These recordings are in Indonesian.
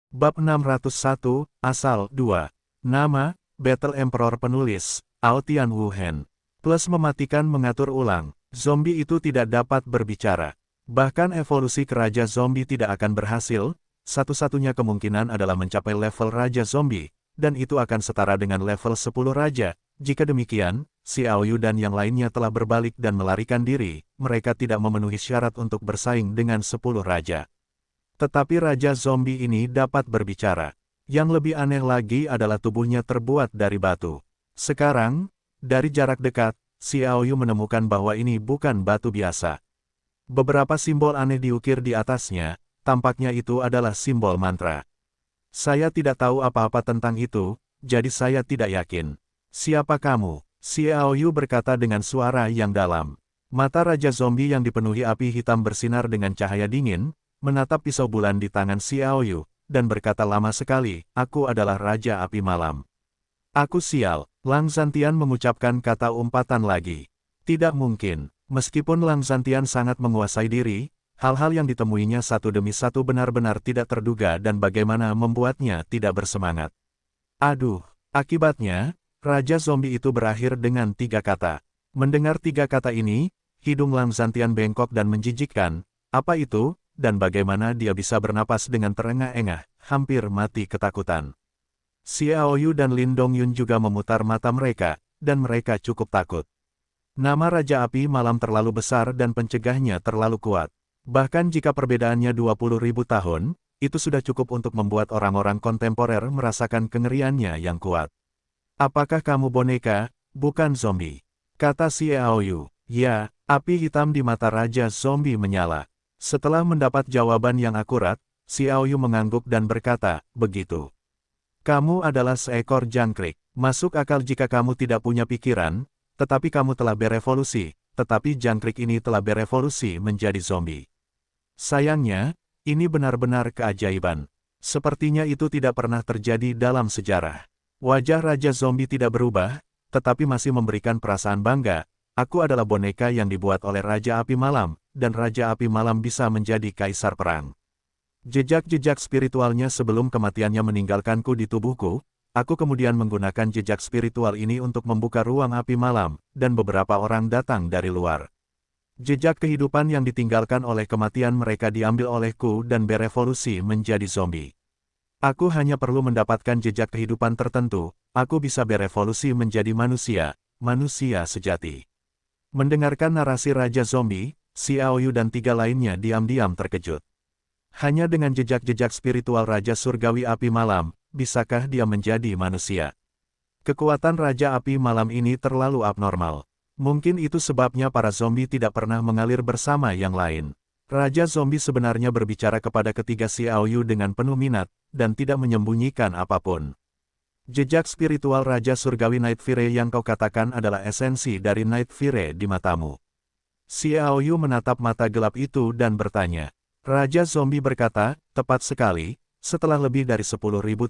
Bab 601, Asal 2. Nama, Battle Emperor Penulis, Aotian Wuhen. Plus mematikan mengatur ulang, zombie itu tidak dapat berbicara. Bahkan evolusi ke Raja Zombie tidak akan berhasil, satu-satunya kemungkinan adalah mencapai level Raja Zombie, dan itu akan setara dengan level 10 Raja. Jika demikian, Xiao Yu dan yang lainnya telah berbalik dan melarikan diri, mereka tidak memenuhi syarat untuk bersaing dengan 10 Raja. Tetapi Raja Zombie ini dapat berbicara. Yang lebih aneh lagi adalah tubuhnya terbuat dari batu. Sekarang, dari jarak dekat, Xiao Yu menemukan bahwa ini bukan batu biasa. Beberapa simbol aneh diukir di atasnya, tampaknya itu adalah simbol mantra. Saya tidak tahu apa-apa tentang itu, jadi saya tidak yakin. Siapa kamu? Xiao Yu berkata dengan suara yang dalam. Mata Raja Zombie yang dipenuhi api hitam bersinar dengan cahaya dingin, menatap pisau bulan di tangan Xiao Yu, dan berkata lama sekali, aku adalah Raja Api Malam. Aku sial, Lang Zhantian mengucapkan kata umpatan lagi. Tidak mungkin, meskipun Lang Zhantian sangat menguasai diri, hal-hal yang ditemuinya satu demi satu benar-benar tidak terduga dan bagaimana membuatnya tidak bersemangat. Aduh, akibatnya, Raja Zombie itu berakhir dengan 3 kata. Mendengar 3 kata ini, hidung Lang Zhantian bengkok dan menjijikkan. Apa itu? Dan bagaimana dia bisa bernapas dengan terengah-engah, hampir mati ketakutan. Xiao Yu dan Lin Dongyun juga memutar mata mereka, dan mereka cukup takut. Nama Raja Api Malam terlalu besar dan pencegahnya terlalu kuat. Bahkan jika perbedaannya 20.000 tahun, itu sudah cukup untuk membuat orang-orang kontemporer merasakan kengeriannya yang kuat. Apakah kamu boneka, bukan zombie? Kata Xiao Yu. Ya, api hitam di mata Raja Zombie menyala. Setelah mendapat jawaban yang akurat, Xiao Yu mengangguk dan berkata, begitu. Kamu adalah seekor jangkrik. Masuk akal jika kamu tidak punya pikiran, tetapi kamu telah berevolusi, tetapi jangkrik ini telah berevolusi menjadi zombie. Sayangnya, ini benar-benar keajaiban. Sepertinya itu tidak pernah terjadi dalam sejarah. Wajah Raja Zombie tidak berubah, tetapi masih memberikan perasaan bangga. Aku adalah boneka yang dibuat oleh Raja Api Malam, dan Raja Api Malam bisa menjadi kaisar perang. Jejak-jejak spiritualnya sebelum kematiannya meninggalkanku di tubuhku, aku kemudian menggunakan jejak spiritual ini untuk membuka ruang Api Malam, dan beberapa orang datang dari luar. Jejak kehidupan yang ditinggalkan oleh kematian mereka diambil olehku dan berevolusi menjadi zombie. Aku hanya perlu mendapatkan jejak kehidupan tertentu, aku bisa berevolusi menjadi manusia, manusia sejati. Mendengarkan narasi Raja Zombie, Xiao Yu dan 3 lainnya diam-diam terkejut. Hanya dengan jejak-jejak spiritual Raja Surgawi Api Malam, bisakah dia menjadi manusia? Kekuatan Raja Api Malam ini terlalu abnormal. Mungkin itu sebabnya para zombie tidak pernah mengalir bersama yang lain. Raja Zombie sebenarnya berbicara kepada ketiga Xiao Yu dengan penuh minat, dan tidak menyembunyikan apapun. Jejak spiritual Raja Surgawi Night Fire yang kau katakan adalah esensi dari Night Fire di matamu. Xiao Yu menatap mata gelap itu dan bertanya. Raja Zombie berkata, tepat sekali, setelah lebih dari 10.000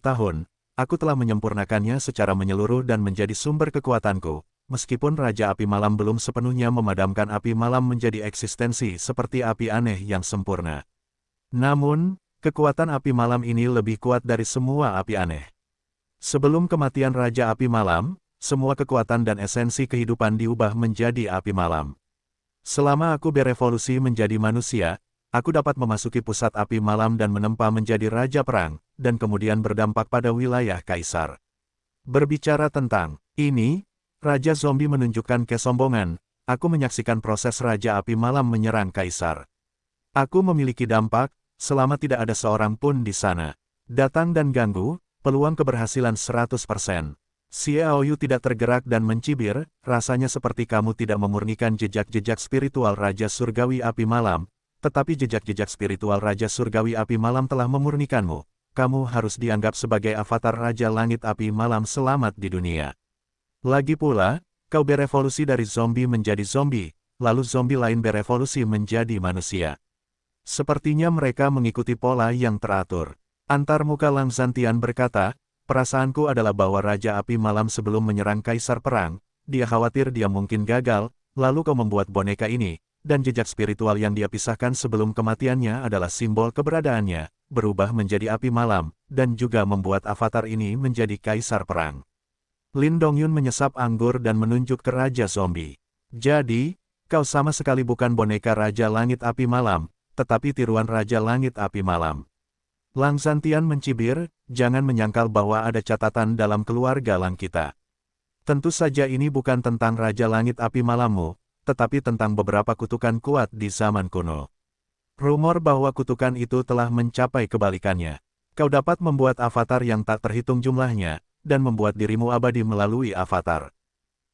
tahun, aku telah menyempurnakannya secara menyeluruh dan menjadi sumber kekuatanku, meskipun Raja Api Malam belum sepenuhnya memadamkan Api Malam menjadi eksistensi seperti api aneh yang sempurna. Namun, kekuatan Api Malam ini lebih kuat dari semua api aneh. Sebelum kematian Raja Api Malam, semua kekuatan dan esensi kehidupan diubah menjadi api malam. Selama aku berevolusi menjadi manusia, aku dapat memasuki pusat api malam dan menempa menjadi Raja Perang, dan kemudian berdampak pada wilayah Kaisar. Berbicara tentang ini, Raja Zombie menunjukkan kesombongan, aku menyaksikan proses Raja Api Malam menyerang Kaisar. Aku memiliki dampak, selama tidak ada seorang pun di sana. Datang dan ganggu, peluang keberhasilan 100%. Xiao Yu tidak tergerak dan mencibir, rasanya seperti kamu tidak memurnikan jejak-jejak spiritual Raja Surgawi Api Malam, tetapi jejak-jejak spiritual Raja Surgawi Api Malam telah memurnikanmu. Kamu harus dianggap sebagai avatar Raja Langit Api Malam selamat di dunia. Lagi pula, kau berevolusi dari zombie menjadi zombie, lalu zombie lain berevolusi menjadi manusia. Sepertinya mereka mengikuti pola yang teratur. Antarmuka Lang Zhantian berkata, perasaanku adalah bahwa Raja Api Malam sebelum menyerang Kaisar Perang, dia khawatir dia mungkin gagal, lalu kau membuat boneka ini, dan jejak spiritual yang dia pisahkan sebelum kematiannya adalah simbol keberadaannya, berubah menjadi api malam, dan juga membuat avatar ini menjadi kaisar perang. Lin Dongyun menyesap anggur dan menunjuk ke Raja Zombie. Jadi, kau sama sekali bukan boneka Raja Langit Api Malam, tetapi tiruan Raja Langit Api Malam. Lang Zhantian mencibir, jangan menyangkal bahwa ada catatan dalam keluarga Lang kita. Tentu saja ini bukan tentang Raja Langit Api Malammu, tetapi tentang beberapa kutukan kuat di zaman kuno. Rumor bahwa kutukan itu telah mencapai kebalikannya. Kau dapat membuat avatar yang tak terhitung jumlahnya, dan membuat dirimu abadi melalui avatar.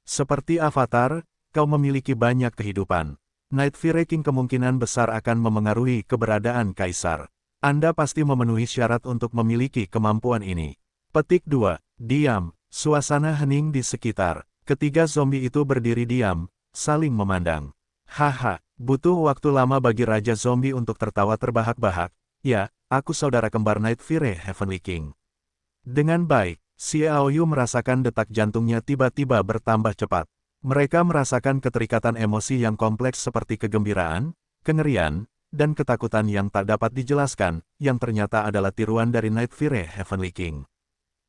Seperti avatar, kau memiliki banyak kehidupan. Night King kemungkinan besar akan memengaruhi keberadaan kaisar. Anda pasti memenuhi syarat untuk memiliki kemampuan ini. Petik 2. Diam. Suasana hening di sekitar. Ketiga zombie itu berdiri diam, saling memandang. Haha, butuh waktu lama bagi Raja Zombie untuk tertawa terbahak-bahak. Ya, aku saudara kembar Night Heavenly King. Dengan baik, Xiao Yu merasakan detak jantungnya tiba-tiba bertambah cepat. Mereka merasakan keterikatan emosi yang kompleks seperti kegembiraan, kengerian, dan ketakutan yang tak dapat dijelaskan, yang ternyata adalah tiruan dari Night Heavenly King.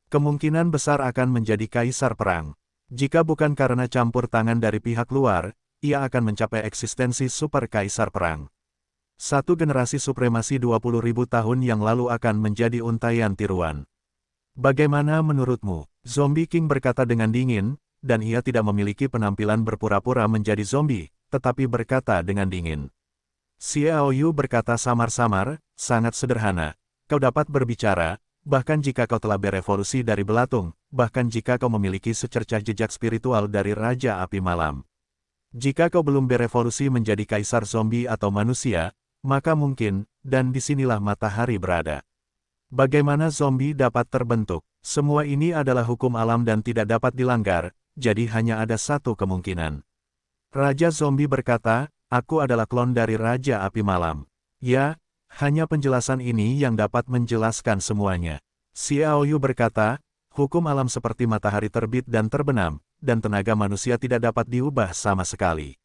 Kemungkinan besar akan menjadi kaisar perang. Jika bukan karena campur tangan dari pihak luar, ia akan mencapai eksistensi super kaisar perang. Satu generasi supremasi 20.000 tahun yang lalu akan menjadi untaian tiruan. Bagaimana menurutmu? Zombie King berkata dengan dingin, dan ia tidak memiliki penampilan berpura-pura menjadi zombie, tetapi berkata dengan dingin. Xiao Yu berkata samar-samar, sangat sederhana. Kau dapat berbicara, bahkan jika kau telah berevolusi dari belatung, bahkan jika kau memiliki secercah jejak spiritual dari Raja Api Malam. Jika kau belum berevolusi menjadi kaisar zombie atau manusia, maka mungkin, dan disinilah matahari berada. Bagaimana zombie dapat terbentuk? Semua ini adalah hukum alam dan tidak dapat dilanggar, jadi hanya ada satu kemungkinan. Raja Zombie berkata, aku adalah klon dari Raja Api Malam. Ya, hanya penjelasan ini yang dapat menjelaskan semuanya. Xiao Yu berkata, hukum alam seperti matahari terbit dan terbenam, dan tenaga manusia tidak dapat diubah sama sekali.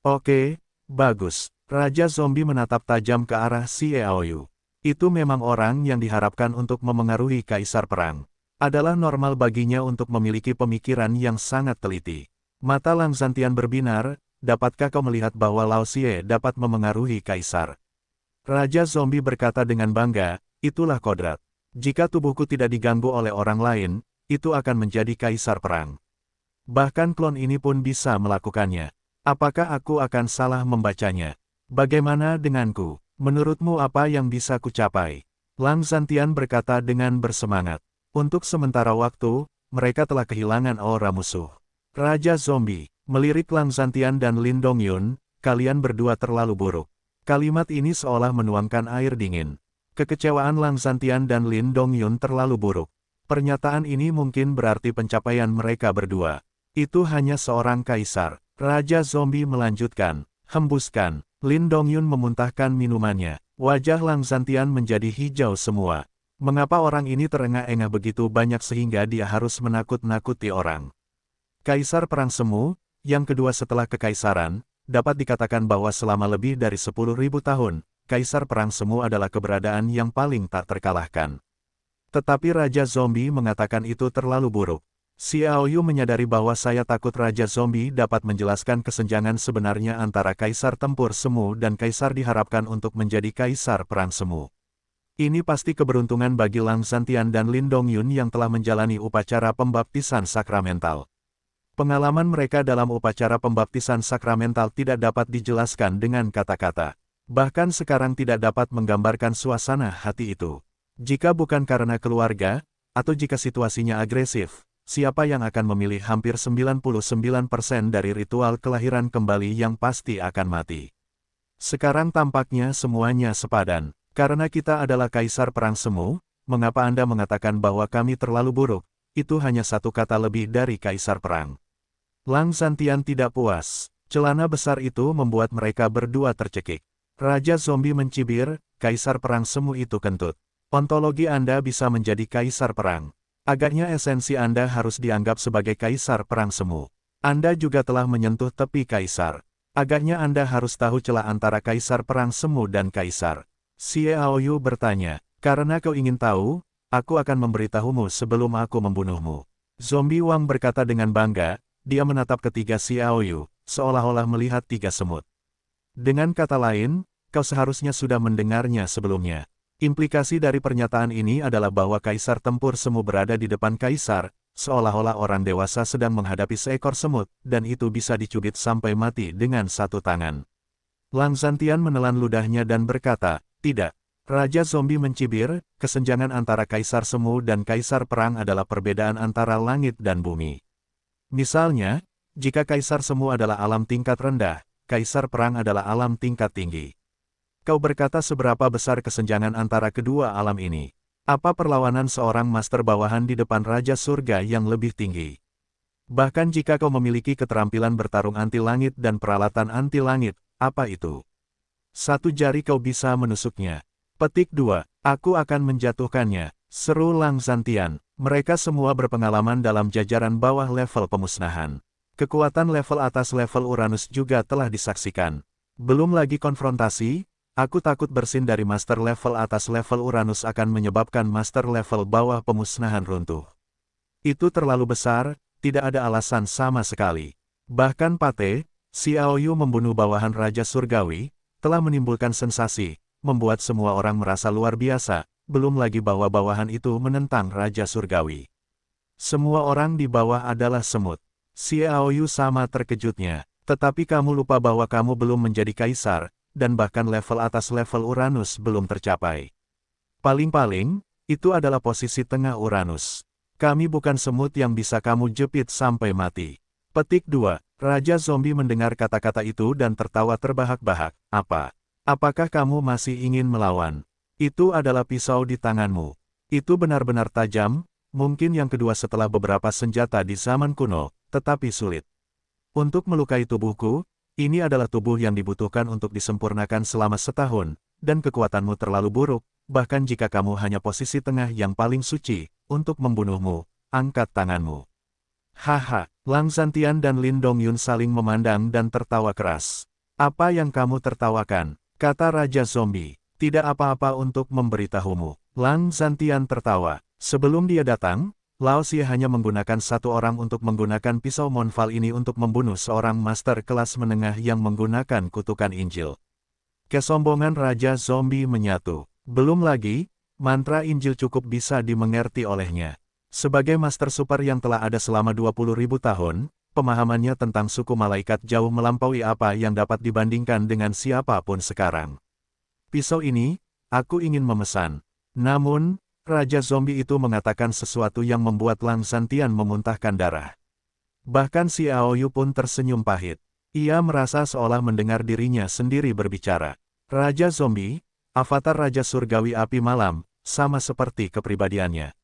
Oke, bagus. Raja Zombie menatap tajam ke arah Xiao Yu. Itu memang orang yang diharapkan untuk memengaruhi kaisar perang. Adalah normal baginya untuk memiliki pemikiran yang sangat teliti. Mata Lang Zhantian berbinar, dapatkah kau melihat bahwa Lao Xie dapat memengaruhi kaisar? Raja Zombie berkata dengan bangga, itulah kodrat. Jika tubuhku tidak diganggu oleh orang lain, itu akan menjadi kaisar perang. Bahkan klon ini pun bisa melakukannya. Apakah aku akan salah membacanya? Bagaimana denganku? Menurutmu apa yang bisa kucapai? Lang Zhantian berkata dengan bersemangat. Untuk sementara waktu, mereka telah kehilangan aura musuh. Raja Zombie, melirik Lang Zhantian dan Lin Dongyun, kalian berdua terlalu buruk. Kalimat ini seolah menuangkan air dingin. Kekecewaan Lang Zhantian dan Lin Dongyun terlalu buruk. Pernyataan ini mungkin berarti pencapaian mereka berdua. Itu hanya seorang kaisar. Raja Zombie melanjutkan, hembuskan. Lin Dongyun memuntahkan minumannya. Wajah Lang Zhantian menjadi hijau semua. Mengapa orang ini terengah-engah begitu banyak sehingga dia harus menakut-nakuti orang? Kaisar Perang Semu, yang kedua setelah kekaisaran, dapat dikatakan bahwa selama lebih dari 10.000 tahun, Kaisar Perang Semu adalah keberadaan yang paling tak terkalahkan. Tetapi Raja Zombie mengatakan itu terlalu buruk. Xiao Yu menyadari bahwa saya takut Raja Zombie dapat menjelaskan kesenjangan sebenarnya antara Kaisar Tempur Semu dan Kaisar diharapkan untuk menjadi Kaisar Perang Semu. Ini pasti keberuntungan bagi Lang Zhantian dan Lin Dongyun yang telah menjalani upacara pembaptisan sakramental. Pengalaman mereka dalam upacara pembaptisan sakramental tidak dapat dijelaskan dengan kata-kata. Bahkan sekarang tidak dapat menggambarkan suasana hati itu. Jika bukan karena keluarga, atau jika situasinya agresif, siapa yang akan memilih hampir 99% dari ritual kelahiran kembali yang pasti akan mati? Sekarang tampaknya semuanya sepadan. Karena kita adalah Kaisar Perang Semu, mengapa Anda mengatakan bahwa kami terlalu buruk? Itu hanya satu kata lebih dari Kaisar Perang. Lang Zhantian tidak puas. Celana besar itu membuat mereka berdua tercekik. Raja Zombie mencibir, Kaisar Perang Semu itu kentut. Ontologi Anda bisa menjadi Kaisar Perang. Agaknya esensi Anda harus dianggap sebagai Kaisar Perang Semu. Anda juga telah menyentuh tepi Kaisar. Agaknya Anda harus tahu celah antara Kaisar Perang Semu dan Kaisar. Xiao Yu bertanya, Karena kau ingin tahu, aku akan memberitahumu sebelum aku membunuhmu. Zombie Wang berkata dengan bangga, dia menatap ketiga Xiao Yu, seolah-olah melihat tiga semut. Dengan kata lain, kau seharusnya sudah mendengarnya sebelumnya. Implikasi dari pernyataan ini adalah bahwa Kaisar Tempur Semu berada di depan Kaisar, seolah-olah orang dewasa sedang menghadapi seekor semut, dan itu bisa dicubit sampai mati dengan satu tangan. Lang Zhantian menelan ludahnya dan berkata, tidak. Raja Zombie mencibir, kesenjangan antara Kaisar Semu dan Kaisar Perang adalah perbedaan antara langit dan bumi. Misalnya, jika Kaisar Semu adalah alam tingkat rendah, Kaisar Perang adalah alam tingkat tinggi. Kau berkata seberapa besar kesenjangan antara kedua alam ini? Apa perlawanan seorang master bawahan di depan Raja Surga yang lebih tinggi? Bahkan jika kau memiliki keterampilan bertarung anti langit dan peralatan anti langit, apa itu? Satu jari kau bisa menusuknya. Petik 2. Aku akan menjatuhkannya, seru Lang Zhantian. Mereka semua berpengalaman dalam jajaran bawah level pemusnahan. Kekuatan level atas level Uranus juga telah disaksikan. Belum lagi konfrontasi, aku takut bersin dari master level atas level Uranus akan menyebabkan master level bawah pemusnahan runtuh. Itu terlalu besar, tidak ada alasan sama sekali. Bahkan Pate, Xiao Yu membunuh bawahan Raja Surgawi, telah menimbulkan sensasi, membuat semua orang merasa luar biasa, belum lagi bahwa bawahan itu menentang Raja Surgawi. Semua orang di bawah adalah semut. Xiao Yu sama terkejutnya, tetapi kamu lupa bahwa kamu belum menjadi kaisar, dan bahkan level atas level Uranus belum tercapai. Paling-paling, itu adalah posisi tengah Uranus. Kami bukan semut yang bisa kamu jepit sampai mati. Petik 2. Raja Zombie mendengar kata-kata itu dan tertawa terbahak-bahak. Apa? Apakah kamu masih ingin melawan? Itu adalah pisau di tanganmu. Itu benar-benar tajam, mungkin yang kedua setelah beberapa senjata di zaman kuno, tetapi sulit. Untuk melukai tubuhku, ini adalah tubuh yang dibutuhkan untuk disempurnakan selama setahun, dan kekuatanmu terlalu buruk, bahkan jika kamu hanya posisi tengah yang paling suci, untuk membunuhmu, angkat tanganmu. Haha, Lang Zhantian dan Lin Dongyun saling memandang dan tertawa keras. Apa yang kamu tertawakan? Kata Raja Zombie. Tidak apa-apa untuk memberitahumu. Lang Zhantian tertawa. Sebelum dia datang, Lao Xie hanya menggunakan satu orang untuk menggunakan pisau monfal ini untuk membunuh seorang master kelas menengah yang menggunakan kutukan Injil. Kesombongan Raja Zombie menyatu. Belum lagi, mantra Injil cukup bisa dimengerti olehnya. Sebagai master super yang telah ada selama 20.000 tahun, pemahamannya tentang suku malaikat jauh melampaui apa yang dapat dibandingkan dengan siapapun sekarang. Pisau ini, aku ingin memesan. Namun, Raja Zombie itu mengatakan sesuatu yang membuat Lang Zhantian memuntahkan darah. Bahkan Xiao Yu pun tersenyum pahit. Ia merasa seolah mendengar dirinya sendiri berbicara. Raja Zombie, avatar Raja Surgawi Api Malam, sama seperti kepribadiannya.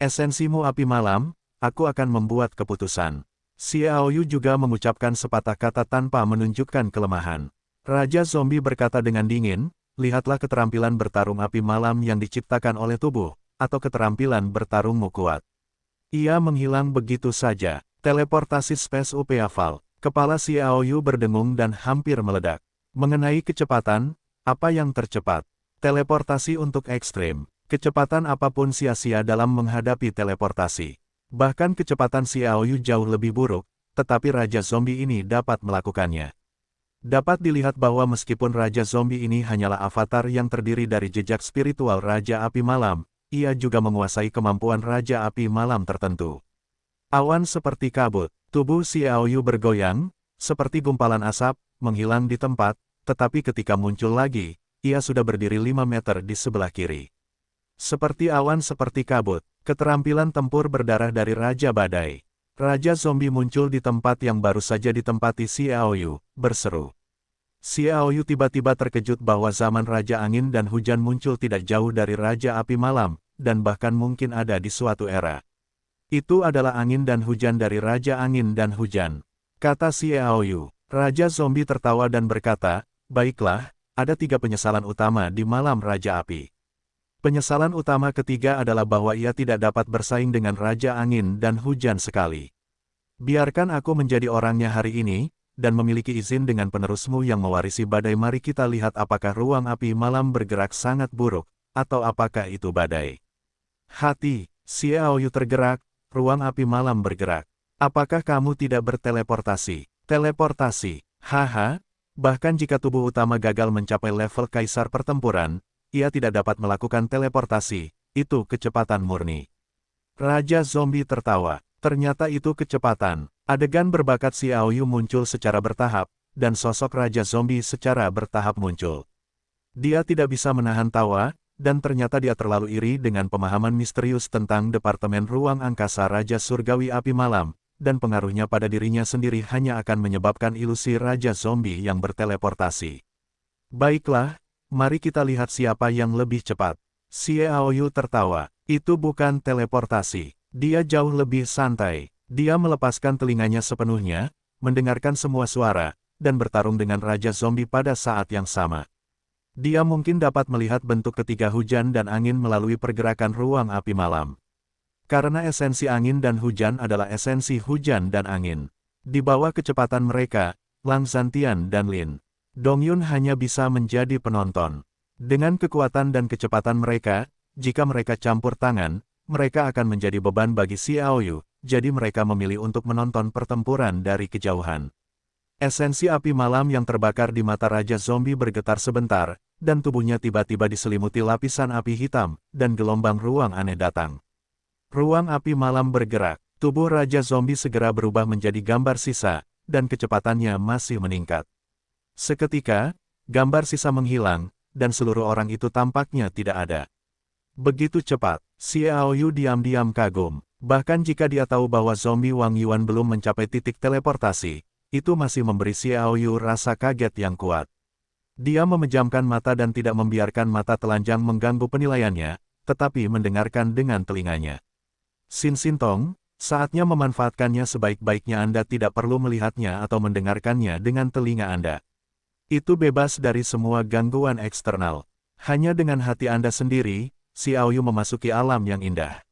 Esensimu Api Malam, aku akan membuat keputusan. Xiao Yu juga mengucapkan sepatah kata tanpa menunjukkan kelemahan. Raja Zombie berkata dengan dingin, lihatlah keterampilan bertarung api malam yang diciptakan oleh tubuh, atau keterampilan bertarungmu kuat. Ia menghilang begitu saja. Teleportasi Space Upeaval. Kepala Xiao Yu berdengung dan hampir meledak. Mengenai kecepatan, apa yang tercepat? Teleportasi untuk ekstrim. Kecepatan apapun sia-sia dalam menghadapi teleportasi. Bahkan kecepatan Xiao Yu jauh lebih buruk, tetapi Raja Zombie ini dapat melakukannya. Dapat dilihat bahwa meskipun Raja Zombie ini hanyalah avatar yang terdiri dari jejak spiritual Raja Api Malam, ia juga menguasai kemampuan Raja Api Malam tertentu. Awan seperti kabut, tubuh Xiao Yu bergoyang, seperti gumpalan asap, menghilang di tempat, tetapi ketika muncul lagi, ia sudah berdiri 5 meter di sebelah kiri. Seperti awan seperti kabut, keterampilan tempur berdarah dari Raja Badai. Raja Zombie muncul di tempat yang baru saja ditempati Xiao Yu, berseru. Xiao Yu tiba-tiba terkejut bahwa zaman Raja Angin dan Hujan muncul tidak jauh dari Raja Api Malam, dan bahkan mungkin ada di suatu era. Itu adalah angin dan hujan dari Raja Angin dan Hujan. Kata Xiao Yu. Raja Zombie tertawa dan berkata, baiklah, ada 3 penyesalan utama di malam Raja Api. Penyesalan utama ketiga adalah bahwa ia tidak dapat bersaing dengan Raja Angin dan Hujan sekali. Biarkan aku menjadi orangnya hari ini, dan memiliki izin dengan penerusmu yang mewarisi badai. Mari kita lihat apakah ruang api malam bergerak sangat buruk, atau apakah itu badai? Hati, Xiaoyu tergerak, ruang api malam bergerak. Apakah kamu tidak berteleportasi? Teleportasi, haha, bahkan jika tubuh utama gagal mencapai level kaisar pertempuran, ia tidak dapat melakukan teleportasi, itu kecepatan murni. Raja Zombie tertawa, ternyata itu kecepatan. Adegan berbakat Xiaoyu muncul secara bertahap, dan sosok Raja Zombie secara bertahap muncul. Dia tidak bisa menahan tawa, dan ternyata dia terlalu iri dengan pemahaman misterius tentang Departemen Ruang Angkasa Raja Surgawi Api Malam, dan pengaruhnya pada dirinya sendiri hanya akan menyebabkan ilusi Raja Zombie yang berteleportasi. Baiklah, mari kita lihat siapa yang lebih cepat. Xiaoyu tertawa, itu bukan teleportasi, dia jauh lebih santai. Dia melepaskan telinganya sepenuhnya, mendengarkan semua suara, dan bertarung dengan Raja Zombie pada saat yang sama. Dia mungkin dapat melihat bentuk ketiga hujan dan angin melalui pergerakan ruang api malam. Karena esensi angin dan hujan adalah esensi hujan dan angin. Di bawah kecepatan mereka, Lang Zhantian dan Lin Dongyun hanya bisa menjadi penonton. Dengan kekuatan dan kecepatan mereka, jika mereka campur tangan, mereka akan menjadi beban bagi Xiaoyu, jadi mereka memilih untuk menonton pertempuran dari kejauhan. Esensi api malam yang terbakar di mata Raja Zombie bergetar sebentar, dan tubuhnya tiba-tiba diselimuti lapisan api hitam, dan gelombang ruang aneh datang. Ruang api malam bergerak, tubuh Raja Zombie segera berubah menjadi gambar sisa, dan kecepatannya masih meningkat. Seketika, gambar sisa menghilang, dan seluruh orang itu tampaknya tidak ada. Begitu cepat, Xiaoyu diam-diam kagum. Bahkan jika dia tahu bahwa zombie Wang Yuan belum mencapai titik teleportasi, itu masih memberi Xiaoyu rasa kaget yang kuat. Dia memejamkan mata dan tidak membiarkan mata telanjang mengganggu penilaiannya, tetapi mendengarkan dengan telinganya. Xin Sintong, saatnya memanfaatkannya sebaik-baiknya. Anda tidak perlu melihatnya atau mendengarkannya dengan telinga Anda. Itu bebas dari semua gangguan eksternal. Hanya dengan hati Anda sendiri, Xiaoyu memasuki alam yang indah.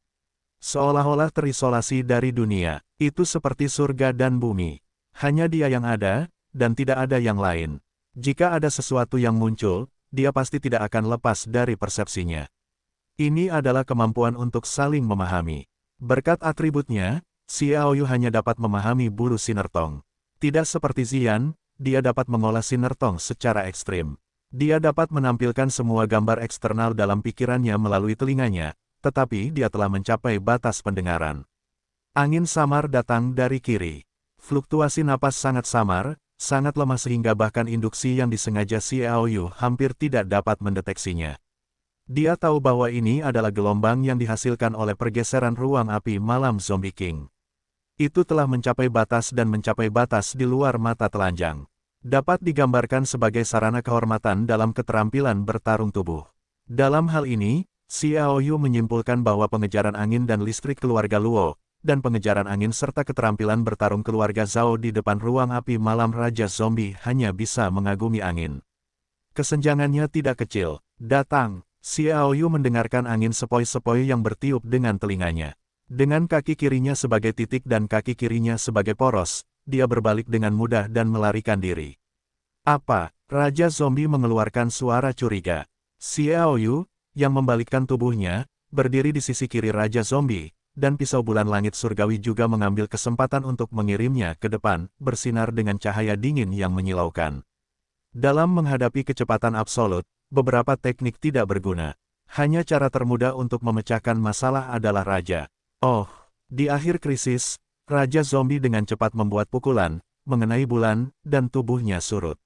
Seolah-olah terisolasi dari dunia, itu seperti surga dan bumi. Hanya dia yang ada, dan tidak ada yang lain. Jika ada sesuatu yang muncul, dia pasti tidak akan lepas dari persepsinya. Ini adalah kemampuan untuk saling memahami. Berkat atributnya, Xiaoyu hanya dapat memahami bulu sinertong. Tidak seperti Zian, dia dapat mengolah sinertong secara ekstrim. Dia dapat menampilkan semua gambar eksternal dalam pikirannya melalui telinganya, tetapi dia telah mencapai batas pendengaran. Angin samar datang dari kiri. Fluktuasi napas sangat samar, sangat lemah sehingga bahkan induksi yang disengaja Xiaoyu hampir tidak dapat mendeteksinya. Dia tahu bahwa ini adalah gelombang yang dihasilkan oleh pergeseran ruang api malam Zombie King. Itu telah mencapai batas dan mencapai batas di luar mata telanjang. Dapat digambarkan sebagai sarana kehormatan dalam keterampilan bertarung tubuh. Dalam hal ini, Xiaoyu menyimpulkan bahwa pengejaran angin dan listrik keluarga Luo, dan pengejaran angin serta keterampilan bertarung keluarga Zhao di depan ruang api malam Raja Zombie hanya bisa mengagumi angin. Kesenjangannya tidak kecil. Datang, Xiaoyu mendengarkan angin sepoi-sepoi yang bertiup dengan telinganya. Dengan kaki kirinya sebagai titik dan kaki kirinya sebagai poros, dia berbalik dengan mudah dan melarikan diri. Apa? Raja Zombie mengeluarkan suara curiga. Xiaoyu, yang membalikkan tubuhnya, berdiri di sisi kiri Raja Zombie, dan pisau bulan langit surgawi juga mengambil kesempatan untuk mengirimnya ke depan, bersinar dengan cahaya dingin yang menyilaukan. Dalam menghadapi kecepatan absolut, beberapa teknik tidak berguna. Hanya cara termudah untuk memecahkan masalah adalah Raja. Oh, di akhir krisis, Raja Zombie dengan cepat membuat pukulan, mengenai bulan, dan tubuhnya surut.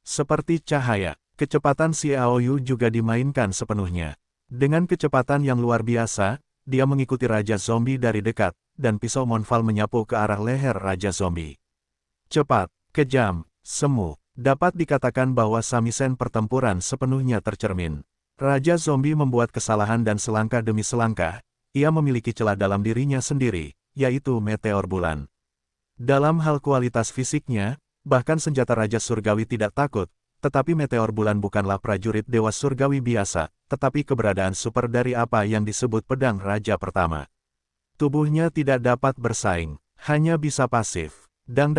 Seperti cahaya, kecepatan Xiaoyu juga dimainkan sepenuhnya. Dengan kecepatan yang luar biasa, dia mengikuti Raja Zombie dari dekat, dan pisau Monfal menyapu ke arah leher Raja Zombie. Cepat, kejam, semu. Dapat dikatakan bahwa samisen pertempuran sepenuhnya tercermin. Raja Zombie membuat kesalahan dan selangkah demi selangkah, ia memiliki celah dalam dirinya sendiri, yaitu meteor bulan. Dalam hal kualitas fisiknya, bahkan senjata Raja Surgawi tidak takut, tetapi meteor bulan bukanlah prajurit Dewa Surgawi biasa, tetapi keberadaan super dari apa yang disebut pedang Raja Pertama. Tubuhnya tidak dapat bersaing, hanya bisa pasif. Dang.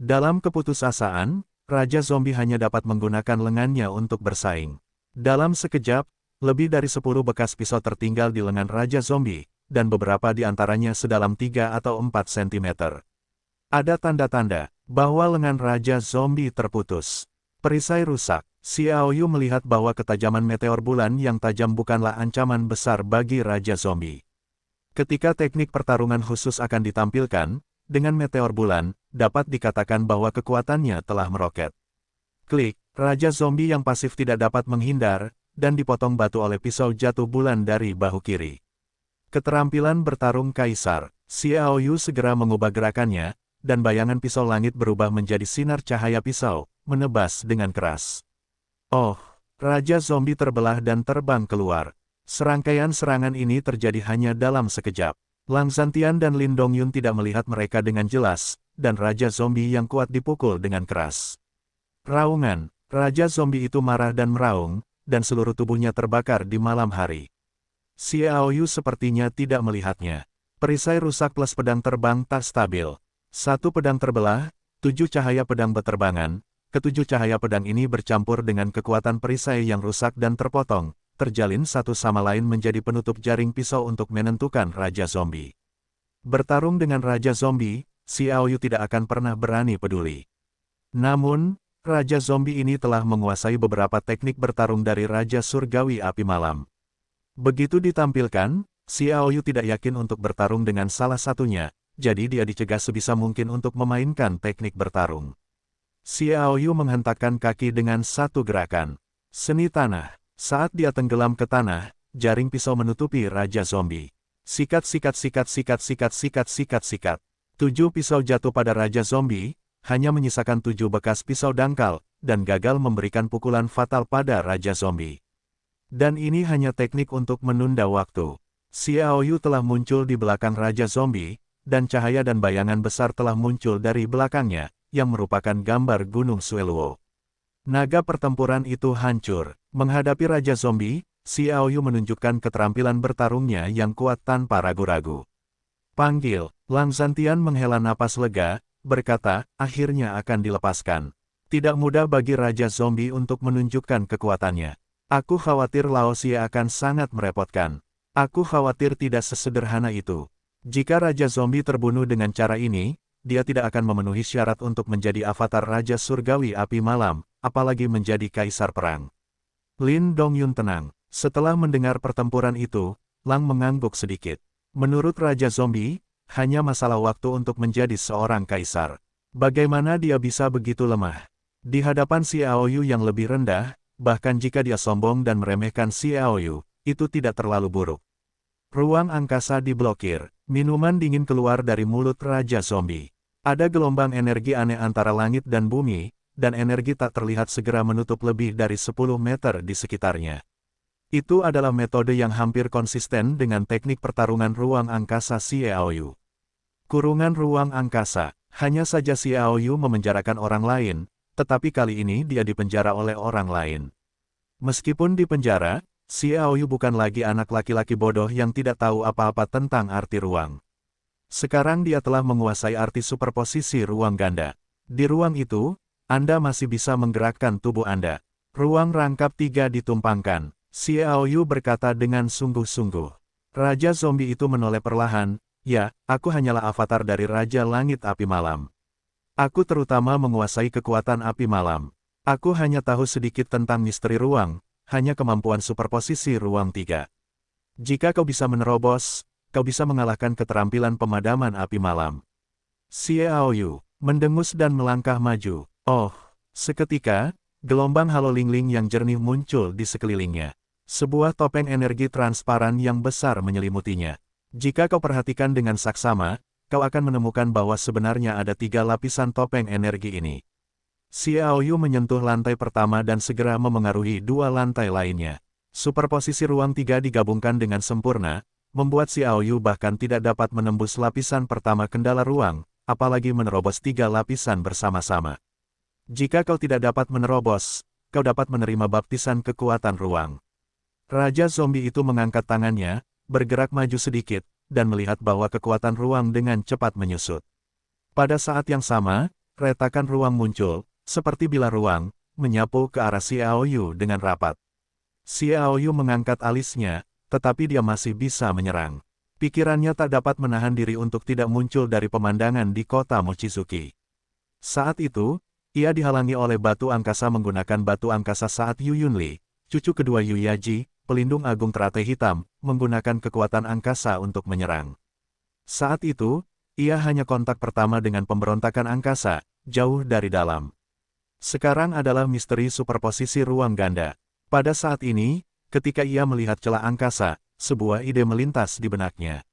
Dalam keputusasaan, Raja Zombie hanya dapat menggunakan lengannya untuk bersaing. Dalam sekejap, Lebih dari 10 bekas pisau tertinggal di lengan Raja Zombie, dan beberapa di antaranya sedalam 3 atau 4 cm. Ada tanda-tanda bahwa lengan Raja Zombie terputus. Perisai rusak. Xiao Yu melihat bahwa ketajaman meteor bulan yang tajam bukanlah ancaman besar bagi Raja Zombie. Ketika teknik pertarungan khusus akan ditampilkan, dengan meteor bulan, dapat dikatakan bahwa kekuatannya telah meroket. Klik, Raja Zombie yang pasif tidak dapat menghindar, dan dipotong batu oleh pisau jatuh bulan dari bahu kiri. Keterampilan bertarung Kaisar. Xiao Yu segera mengubah gerakannya, dan bayangan pisau langit berubah menjadi sinar cahaya pisau, menebas dengan keras. Oh, Raja Zombie terbelah dan terbang keluar. Serangkaian serangan ini terjadi hanya dalam sekejap. Lang Zhantian dan Lin Dongyun tidak melihat mereka dengan jelas, dan Raja Zombie yang kuat dipukul dengan keras. Raungan, Raja Zombie itu marah dan meraung, dan seluruh tubuhnya terbakar di malam hari. Xiao Yu sepertinya tidak melihatnya. Perisai rusak plus pedang terbang tak stabil. Satu pedang terbelah, 7 cahaya pedang beterbangan. Ketujuh cahaya pedang ini bercampur dengan kekuatan perisai yang rusak dan terpotong, terjalin satu sama lain menjadi penutup jaring pisau untuk menentukan Raja Zombie. Bertarung dengan Raja Zombie, Xiao Yu tidak akan pernah berani peduli. Namun, Raja Zombie ini telah menguasai beberapa teknik bertarung dari Raja Surgawi Api Malam. Begitu ditampilkan, Xiao Yu tidak yakin untuk bertarung dengan salah satunya, jadi dia dicegah sebisa mungkin untuk memainkan teknik bertarung. Xiao Yu menghentakkan kaki dengan satu gerakan. Seni tanah. Saat dia tenggelam ke tanah, jaring pisau menutupi Raja Zombie. Sikat sikat sikat sikat sikat sikat sikat sikat. 7 pisau jatuh pada Raja Zombie, hanya menyisakan 7 bekas pisau dangkal, dan gagal memberikan pukulan fatal pada Raja Zombie. Dan ini hanya teknik untuk menunda waktu. Xiao Yu telah muncul di belakang Raja Zombie, dan cahaya dan bayangan besar telah muncul dari belakangnya, yang merupakan gambar Gunung Sueluo. Naga pertempuran itu hancur. Menghadapi Raja Zombie, Xiao Yu menunjukkan keterampilan bertarungnya yang kuat tanpa ragu-ragu. Panggil, Lang Zhantian menghela napas lega, berkata, akhirnya akan dilepaskan. Tidak mudah bagi Raja Zombie untuk menunjukkan kekuatannya. Aku khawatir Lao Xie akan sangat merepotkan. Aku khawatir tidak sesederhana itu. Jika Raja Zombie terbunuh dengan cara ini, dia tidak akan memenuhi syarat untuk menjadi avatar Raja Surgawi Api Malam, apalagi menjadi Kaisar Perang. Lin Dongyun tenang. Setelah mendengar pertempuran itu, Lang mengangguk sedikit. Menurut Raja Zombie, hanya masalah waktu untuk menjadi seorang kaisar. Bagaimana dia bisa begitu lemah? Di hadapan Xiao Yu yang lebih rendah, bahkan jika dia sombong dan meremehkan Xiao Yu, itu tidak terlalu buruk. Ruang angkasa diblokir. Minuman dingin keluar dari mulut Raja Zombie. Ada gelombang energi aneh antara langit dan bumi, dan energi tak terlihat segera menutup lebih dari 10 meter di sekitarnya. Itu adalah metode yang hampir konsisten dengan teknik pertarungan ruang angkasa Xiao Yu. Kurungan ruang angkasa. Hanya saja Xiao Yu memenjarakan orang lain, tetapi kali ini dia dipenjara oleh orang lain. Meskipun di penjara, Xiao Yu bukan lagi anak laki-laki bodoh yang tidak tahu apa-apa tentang arti ruang. Sekarang dia telah menguasai arti superposisi ruang ganda. Di ruang itu, Anda masih bisa menggerakkan tubuh Anda. Ruang rangkap 3 ditumpangkan. Xiao Yu berkata dengan sungguh-sungguh. Raja Zombie itu menoleh perlahan, ya, aku hanyalah avatar dari Raja Langit Api Malam. Aku terutama menguasai kekuatan api malam. Aku hanya tahu sedikit tentang misteri ruang, hanya kemampuan superposisi ruang 3. Jika kau bisa menerobos, kau bisa mengalahkan keterampilan pemadaman api malam. Xiao Yu mendengus dan melangkah maju. Oh, seketika, gelombang halo lingling yang jernih muncul di sekelilingnya. Sebuah topeng energi transparan yang besar menyelimutinya. Jika kau perhatikan dengan saksama, kau akan menemukan bahwa sebenarnya ada 3 lapisan topeng energi ini. Xiao Yu menyentuh lantai pertama dan segera memengaruhi 2 lantai lainnya. Superposisi ruang 3 digabungkan dengan sempurna, membuat Xiao Yu bahkan tidak dapat menembus lapisan pertama kendala ruang, apalagi menerobos 3 lapisan bersama-sama. Jika kau tidak dapat menerobos, kau dapat menerima baptisan kekuatan ruang. Raja Zombie itu mengangkat tangannya, bergerak maju sedikit, dan melihat bahwa kekuatan ruang dengan cepat menyusut. Pada saat yang sama, retakan ruang muncul, seperti bilah ruang, menyapu ke arah Xiao Yu dengan rapat. Xiaoyu mengangkat alisnya, tetapi dia masih bisa menyerang. Pikirannya tak dapat menahan diri untuk tidak muncul dari pemandangan di kota Mochizuki. Saat itu, ia dihalangi oleh batu angkasa menggunakan batu angkasa saat Yu Yunli, cucu kedua Yu Yaji, pelindung agung teratai hitam, menggunakan kekuatan angkasa untuk menyerang. Saat itu, ia hanya kontak pertama dengan pemberontakan angkasa, jauh dari dalam. Sekarang adalah misteri superposisi ruang ganda. Pada saat ini, ketika ia melihat celah angkasa, sebuah ide melintas di benaknya.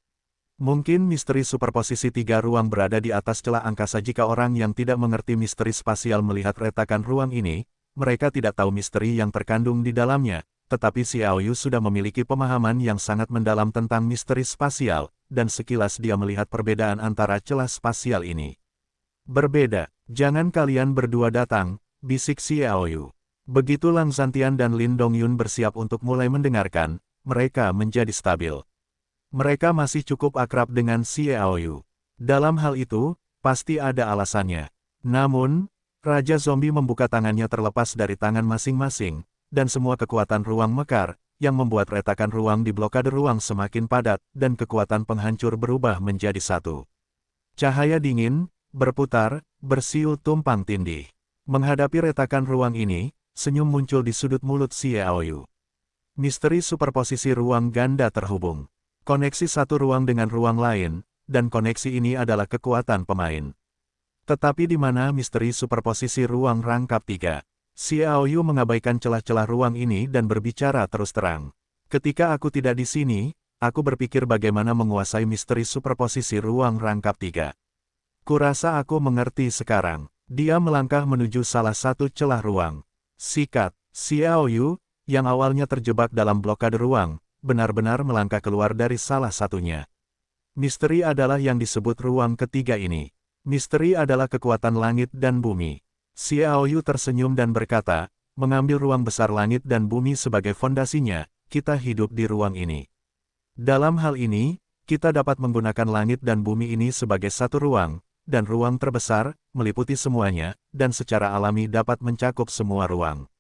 Mungkin misteri superposisi 3 ruang berada di atas celah angkasa. Jika orang yang tidak mengerti misteri spasial melihat retakan ruang ini, mereka tidak tahu misteri yang terkandung di dalamnya, tetapi Xiaoyu sudah memiliki pemahaman yang sangat mendalam tentang misteri spasial, dan sekilas dia melihat perbedaan antara celah spasial ini. Berbeda, jangan kalian berdua datang, bisik Xiaoyu. Begitu Lang Zhantian dan Lin Dongyun bersiap untuk mulai mendengarkan, mereka menjadi stabil. Mereka masih cukup akrab dengan Xiaoyu. Dalam hal itu, pasti ada alasannya. Namun, Raja Zombie membuka tangannya terlepas dari tangan masing-masing, dan semua kekuatan ruang mekar, yang membuat retakan ruang di blokade ruang semakin padat, dan kekuatan penghancur berubah menjadi satu. Cahaya dingin, berputar, bersiul tumpang tindih. Menghadapi retakan ruang ini, senyum muncul di sudut mulut Xiaoyu. Misteri superposisi ruang ganda terhubung. Koneksi satu ruang dengan ruang lain, dan koneksi ini adalah kekuatan pemain. Tetapi di mana misteri superposisi ruang rangkap 3? Xiaoyu mengabaikan celah-celah ruang ini dan berbicara terus terang. Ketika aku tidak di sini, aku berpikir bagaimana menguasai misteri superposisi ruang rangkap 3. Kurasa aku mengerti sekarang. Dia melangkah menuju salah satu celah ruang. Sikat, Xiaoyu, yang awalnya terjebak dalam blokade ruang, benar-benar melangkah keluar dari salah satunya. Misteri adalah yang disebut ruang ketiga ini. Misteri adalah kekuatan langit dan bumi. Xiaoyu tersenyum dan berkata, mengambil ruang besar langit dan bumi sebagai fondasinya, kita hidup di ruang ini. Dalam hal ini, kita dapat menggunakan langit dan bumi ini sebagai satu ruang, dan ruang terbesar, meliputi semuanya, dan secara alami dapat mencakup semua ruang.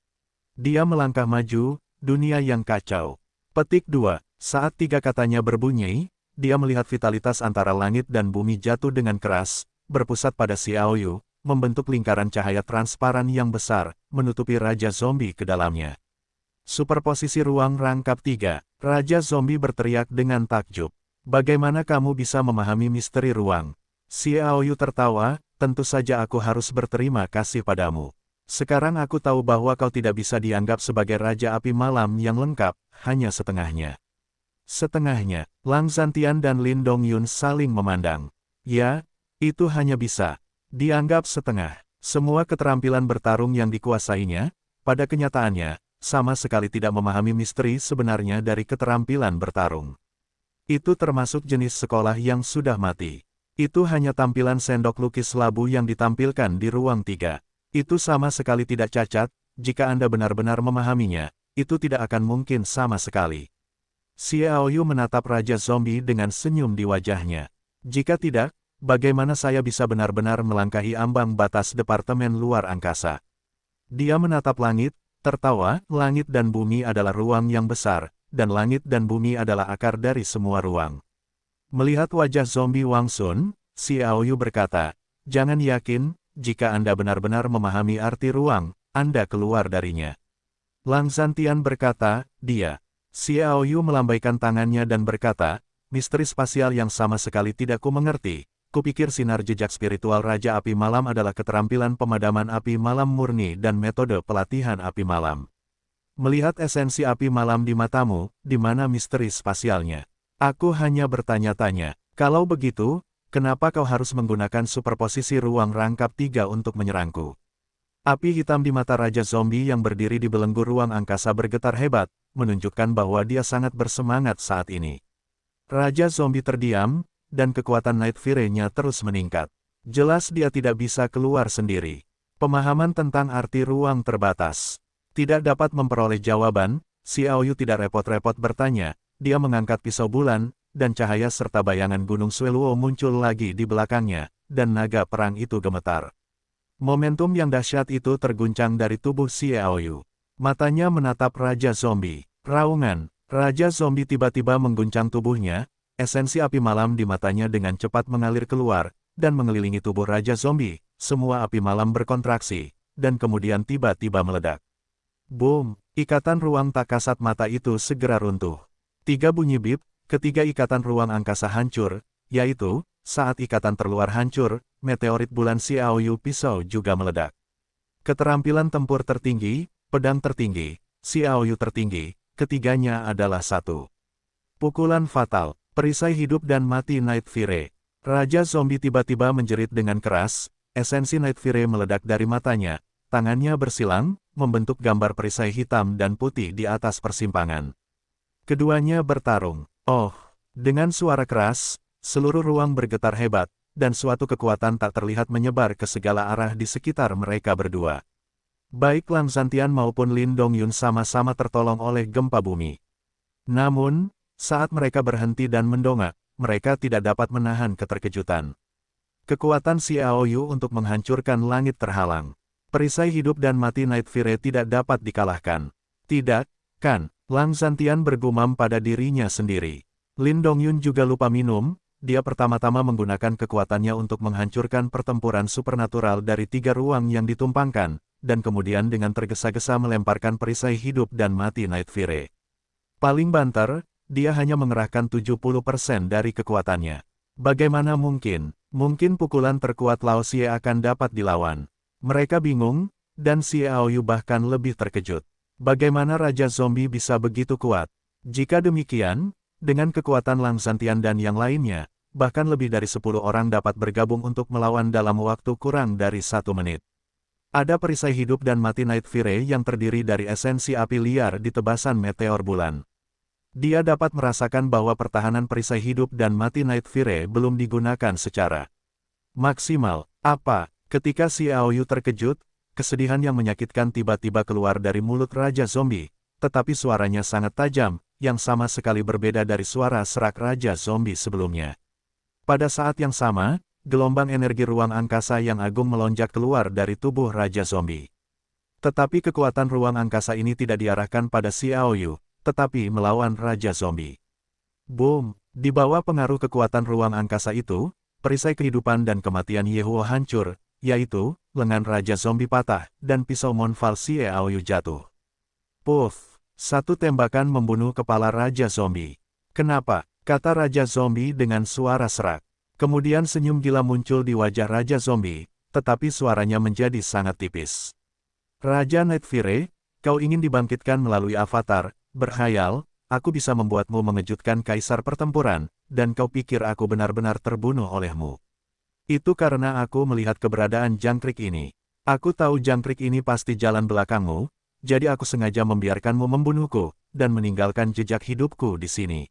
Dia melangkah maju, dunia yang kacau. Petik 2. Saat 3 katanya berbunyi, dia melihat vitalitas antara langit dan bumi jatuh dengan keras, berpusat pada Xiaoyu, membentuk lingkaran cahaya transparan yang besar, menutupi Raja Zombie ke dalamnya. Superposisi ruang rangkap 3. Raja Zombie berteriak dengan takjub. Bagaimana kamu bisa memahami misteri ruang? Xiaoyu tertawa, tentu saja aku harus berterima kasih padamu. Sekarang aku tahu bahwa kau tidak bisa dianggap sebagai Raja Api Malam yang lengkap, hanya setengahnya. Setengahnya, Lang Zhantian dan Lin Dongyun saling memandang. Ya, itu hanya bisa dianggap setengah. Semua keterampilan bertarung yang dikuasainya, pada kenyataannya, sama sekali tidak memahami misteri sebenarnya dari keterampilan bertarung. Itu termasuk jenis sekolah yang sudah mati. Itu hanya tampilan sendok lukis labu yang ditampilkan di ruang 3. Itu sama sekali tidak cacat, jika Anda benar-benar memahaminya, itu tidak akan mungkin sama sekali. Xiaoyu menatap Raja Zombie dengan senyum di wajahnya. Jika tidak, bagaimana saya bisa benar-benar melangkahi ambang batas Departemen Luar Angkasa? Dia menatap langit, tertawa, langit dan bumi adalah ruang yang besar, dan langit dan bumi adalah akar dari semua ruang. Melihat wajah zombie Wang Sun, Xiaoyu berkata, jangan yakin, jika Anda benar-benar memahami arti ruang, Anda keluar darinya. Lang Zhantian berkata, dia. Xiaoyu melambaikan tangannya dan berkata, misteri spasial yang sama sekali tidak ku mengerti. Kupikir sinar jejak spiritual Raja Api Malam adalah keterampilan pemadaman api malam murni dan metode pelatihan api malam. Melihat esensi api malam di matamu, di mana misteri spasialnya? Aku hanya bertanya-tanya, kalau begitu, kenapa kau harus menggunakan superposisi ruang rangkap 3 untuk menyerangku? Api hitam di mata Raja Zombie yang berdiri di belenggu ruang angkasa bergetar hebat, menunjukkan bahwa dia sangat bersemangat saat ini. Raja Zombie terdiam, dan kekuatan Night Fury-nya terus meningkat. Jelas dia tidak bisa keluar sendiri. Pemahaman tentang arti ruang terbatas. Tidak dapat memperoleh jawaban, Xiaoyu tidak repot-repot bertanya. Dia mengangkat pisau bulan, dan cahaya serta bayangan Gunung Sweluo muncul lagi di belakangnya, dan naga perang itu gemetar. Momentum yang dahsyat itu terguncang dari tubuh Xiaoyu. Matanya menatap Raja Zombie. Raungan. Raja Zombie tiba-tiba mengguncang tubuhnya, esensi api malam di matanya dengan cepat mengalir keluar, dan mengelilingi tubuh Raja Zombie. Semua api malam berkontraksi, dan kemudian tiba-tiba meledak. Boom! Ikatan ruang tak kasat mata itu segera runtuh. 3 bunyi bip, ketiga ikatan ruang angkasa hancur, yaitu, saat ikatan terluar hancur, meteorit bulan Xiaoyu pisau juga meledak. Keterampilan tempur tertinggi, pedang tertinggi, Xiaoyu tertinggi, ketiganya adalah satu. Pukulan fatal, perisai hidup dan mati Night Fury. Raja Zombie tiba-tiba menjerit dengan keras, esensi Night Fury meledak dari matanya, tangannya bersilang, membentuk gambar perisai hitam dan putih di atas persimpangan. Keduanya bertarung. Oh, dengan suara keras, seluruh ruang bergetar hebat, dan suatu kekuatan tak terlihat menyebar ke segala arah di sekitar mereka berdua. Baik Lang Zhantian maupun Lin Dongyun sama-sama tertolong oleh gempa bumi. Namun, saat mereka berhenti dan mendongak, mereka tidak dapat menahan keterkejutan. Kekuatan Xiaoyu untuk menghancurkan langit terhalang. Perisai hidup dan mati Night Fury tidak dapat dikalahkan. Tidak, kan? Lang Zhantian bergumam pada dirinya sendiri. Lin Dongyun juga lupa minum, dia pertama-tama menggunakan kekuatannya untuk menghancurkan pertempuran supernatural dari 3 ruang yang ditumpangkan, dan kemudian dengan tergesa-gesa melemparkan perisai hidup dan mati Night Fury. Paling banter, dia hanya mengerahkan 70% dari kekuatannya. Bagaimana mungkin? Mungkin pukulan terkuat Lao Xie akan dapat dilawan. Mereka bingung, dan Xiaoyu bahkan lebih terkejut. Bagaimana Raja Zombie bisa begitu kuat? Jika demikian, dengan kekuatan Lang Zhantian dan yang lainnya, bahkan lebih dari 10 orang dapat bergabung untuk melawan dalam waktu kurang dari 1 menit. Ada perisai hidup dan mati Night Fury yang terdiri dari esensi api liar di tebasan meteor bulan. Dia dapat merasakan bahwa pertahanan perisai hidup dan mati Night Fury belum digunakan secara maksimal. Apa? Ketika Xiaoyu terkejut, kesedihan yang menyakitkan tiba-tiba keluar dari mulut Raja Zombie, tetapi suaranya sangat tajam, yang sama sekali berbeda dari suara serak Raja Zombie sebelumnya. Pada saat yang sama, gelombang energi ruang angkasa yang agung melonjak keluar dari tubuh Raja Zombie. Tetapi kekuatan ruang angkasa ini tidak diarahkan pada Xiaoyu, tetapi melawan Raja Zombie. Boom! Di bawah pengaruh kekuatan ruang angkasa itu, perisai kehidupan dan kematian Yehuo hancur, yaitu, lengan Raja Zombie patah, dan pisau Monfal Xiaoyu jatuh. Puff! Satu tembakan membunuh kepala Raja Zombie. Kenapa? Kata Raja Zombie dengan suara serak. Kemudian senyum gila muncul di wajah Raja Zombie, tetapi suaranya menjadi sangat tipis. Raja Night Fury, kau ingin dibangkitkan melalui avatar, berkhayal, aku bisa membuatmu mengejutkan kaisar pertempuran, dan kau pikir aku benar-benar terbunuh olehmu. Itu karena aku melihat keberadaan jangkrik ini. Aku tahu jangkrik ini pasti jalan belakangmu, jadi aku sengaja membiarkanmu membunuhku, dan meninggalkan jejak hidupku di sini.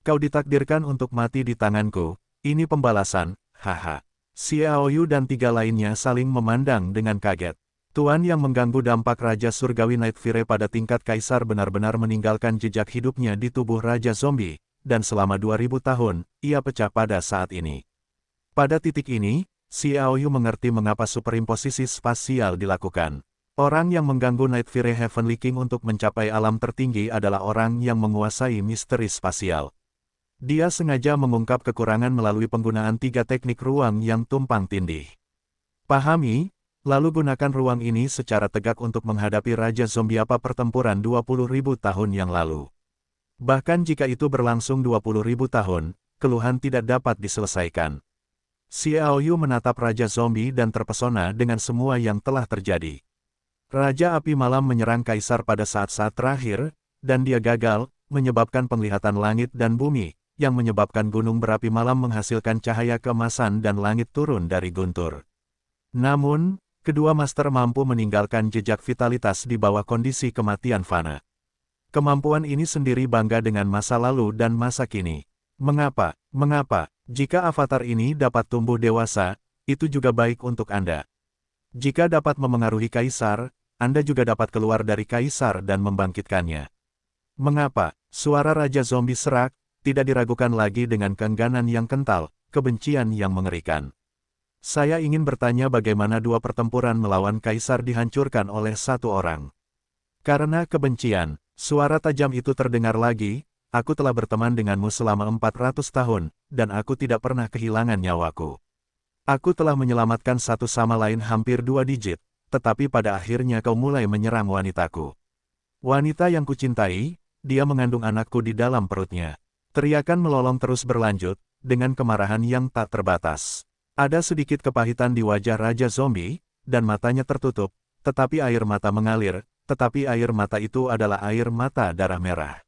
Kau ditakdirkan untuk mati di tanganku. Ini pembalasan, haha. Xiaoyu dan 3 lainnya saling memandang dengan kaget. Tuan yang mengganggu dampak Raja Surgawi Night Fury pada tingkat kaisar benar-benar meninggalkan jejak hidupnya di tubuh Raja Zombie, dan selama 2000 tahun, ia pecah pada saat ini. Pada titik ini, Xiaoyu mengerti mengapa superimposisi spasial dilakukan. Orang yang mengganggu Night Fury Heavenly King untuk mencapai alam tertinggi adalah orang yang menguasai misteri spasial. Dia sengaja mengungkap kekurangan melalui penggunaan 3 teknik ruang yang tumpang tindih. Pahami, lalu gunakan ruang ini secara tegak untuk menghadapi Raja Zombie apa pertempuran 20.000 tahun yang lalu. Bahkan jika itu berlangsung 20.000 tahun, keluhan tidak dapat diselesaikan. Xiaoyu menatap Raja Zombie dan terpesona dengan semua yang telah terjadi. Raja Api Malam menyerang Kaisar pada saat-saat terakhir, dan dia gagal, menyebabkan penglihatan langit dan bumi, yang menyebabkan gunung berapi malam menghasilkan cahaya keemasan dan langit turun dari guntur. Namun, kedua master mampu meninggalkan jejak vitalitas di bawah kondisi kematian fana. Kemampuan ini sendiri bangga dengan masa lalu dan masa kini. Mengapa? Jika avatar ini dapat tumbuh dewasa, itu juga baik untuk Anda. Jika dapat memengaruhi Kaisar, Anda juga dapat keluar dari Kaisar dan membangkitkannya. Mengapa? Suara Raja Zombie serak, tidak diragukan lagi dengan keengganan yang kental, kebencian yang mengerikan. Saya ingin bertanya bagaimana 2 pertempuran melawan Kaisar dihancurkan oleh 1 orang. Karena kebencian, suara tajam itu terdengar lagi, aku telah berteman denganmu selama 400 tahun, dan aku tidak pernah kehilangan nyawaku. Aku telah menyelamatkan satu sama lain hampir 2 digit, tetapi pada akhirnya kau mulai menyerang wanitaku. Wanita yang kucintai, dia mengandung anakku di dalam perutnya. Teriakan melolong terus berlanjut, dengan kemarahan yang tak terbatas. Ada sedikit kepahitan di wajah Raja Zombie, dan matanya tertutup, tetapi air mata mengalir, tetapi air mata itu adalah air mata darah merah.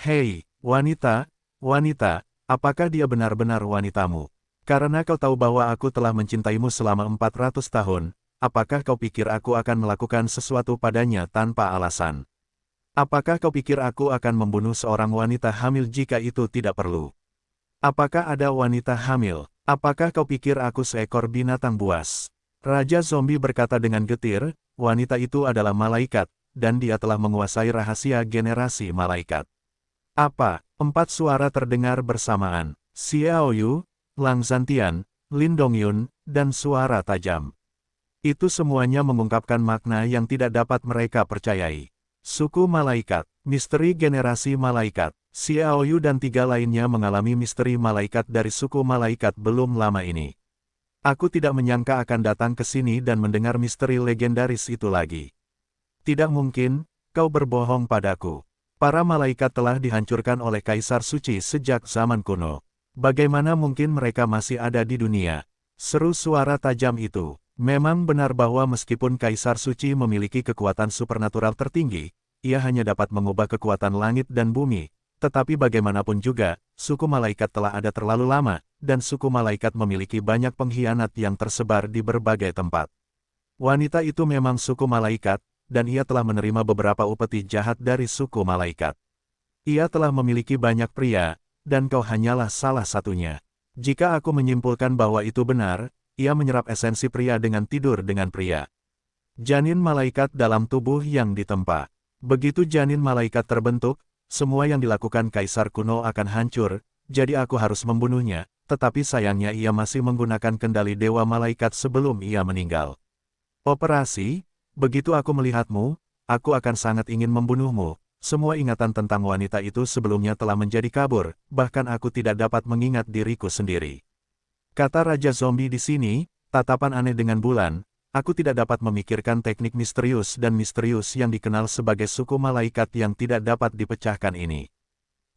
Hei, wanita, wanita, apakah dia benar-benar wanitamu? Karena kau tahu bahwa aku telah mencintaimu selama 400 tahun, apakah kau pikir aku akan melakukan sesuatu padanya tanpa alasan? Apakah kau pikir aku akan membunuh seorang wanita hamil jika itu tidak perlu? Apakah ada wanita hamil? Apakah kau pikir aku seekor binatang buas? Raja Zombie berkata dengan getir, wanita itu adalah malaikat, dan dia telah menguasai rahasia generasi malaikat. Apa? 4 suara terdengar bersamaan. Xiao Yu, Lang Zhantian, Lin Dongyun, dan suara tajam. Itu semuanya mengungkapkan makna yang tidak dapat mereka percayai. Suku malaikat, misteri generasi malaikat. Xiao Yu dan 3 lainnya mengalami misteri malaikat dari suku malaikat belum lama ini. Aku tidak menyangka akan datang ke sini dan mendengar misteri legendaris itu lagi. Tidak mungkin, kau berbohong padaku. Para malaikat telah dihancurkan oleh Kaisar Suci sejak zaman kuno. Bagaimana mungkin mereka masih ada di dunia? Seru suara tajam itu. Memang benar bahwa meskipun Kaisar Suci memiliki kekuatan supernatural tertinggi, ia hanya dapat mengubah kekuatan langit dan bumi. Tetapi bagaimanapun juga, suku malaikat telah ada terlalu lama, dan suku malaikat memiliki banyak pengkhianat yang tersebar di berbagai tempat. Wanita itu memang suku malaikat, dan ia telah menerima beberapa upeti jahat dari suku malaikat. Ia telah memiliki banyak pria, dan kau hanyalah salah satunya. Jika aku menyimpulkan bahwa itu benar, ia menyerap esensi pria dengan tidur dengan pria. Janin malaikat dalam tubuh yang ditempa. Begitu janin malaikat terbentuk, semua yang dilakukan Kaisar kuno akan hancur, jadi aku harus membunuhnya, tetapi sayangnya ia masih menggunakan kendali dewa malaikat sebelum ia meninggal. Operasi, begitu aku melihatmu, aku akan sangat ingin membunuhmu. Semua ingatan tentang wanita itu sebelumnya telah menjadi kabur, bahkan aku tidak dapat mengingat diriku sendiri. Kata Raja Zombie di sini, tatapan aneh dengan bulan. Aku tidak dapat memikirkan teknik misterius dan misterius yang dikenal sebagai suku malaikat yang tidak dapat dipecahkan ini.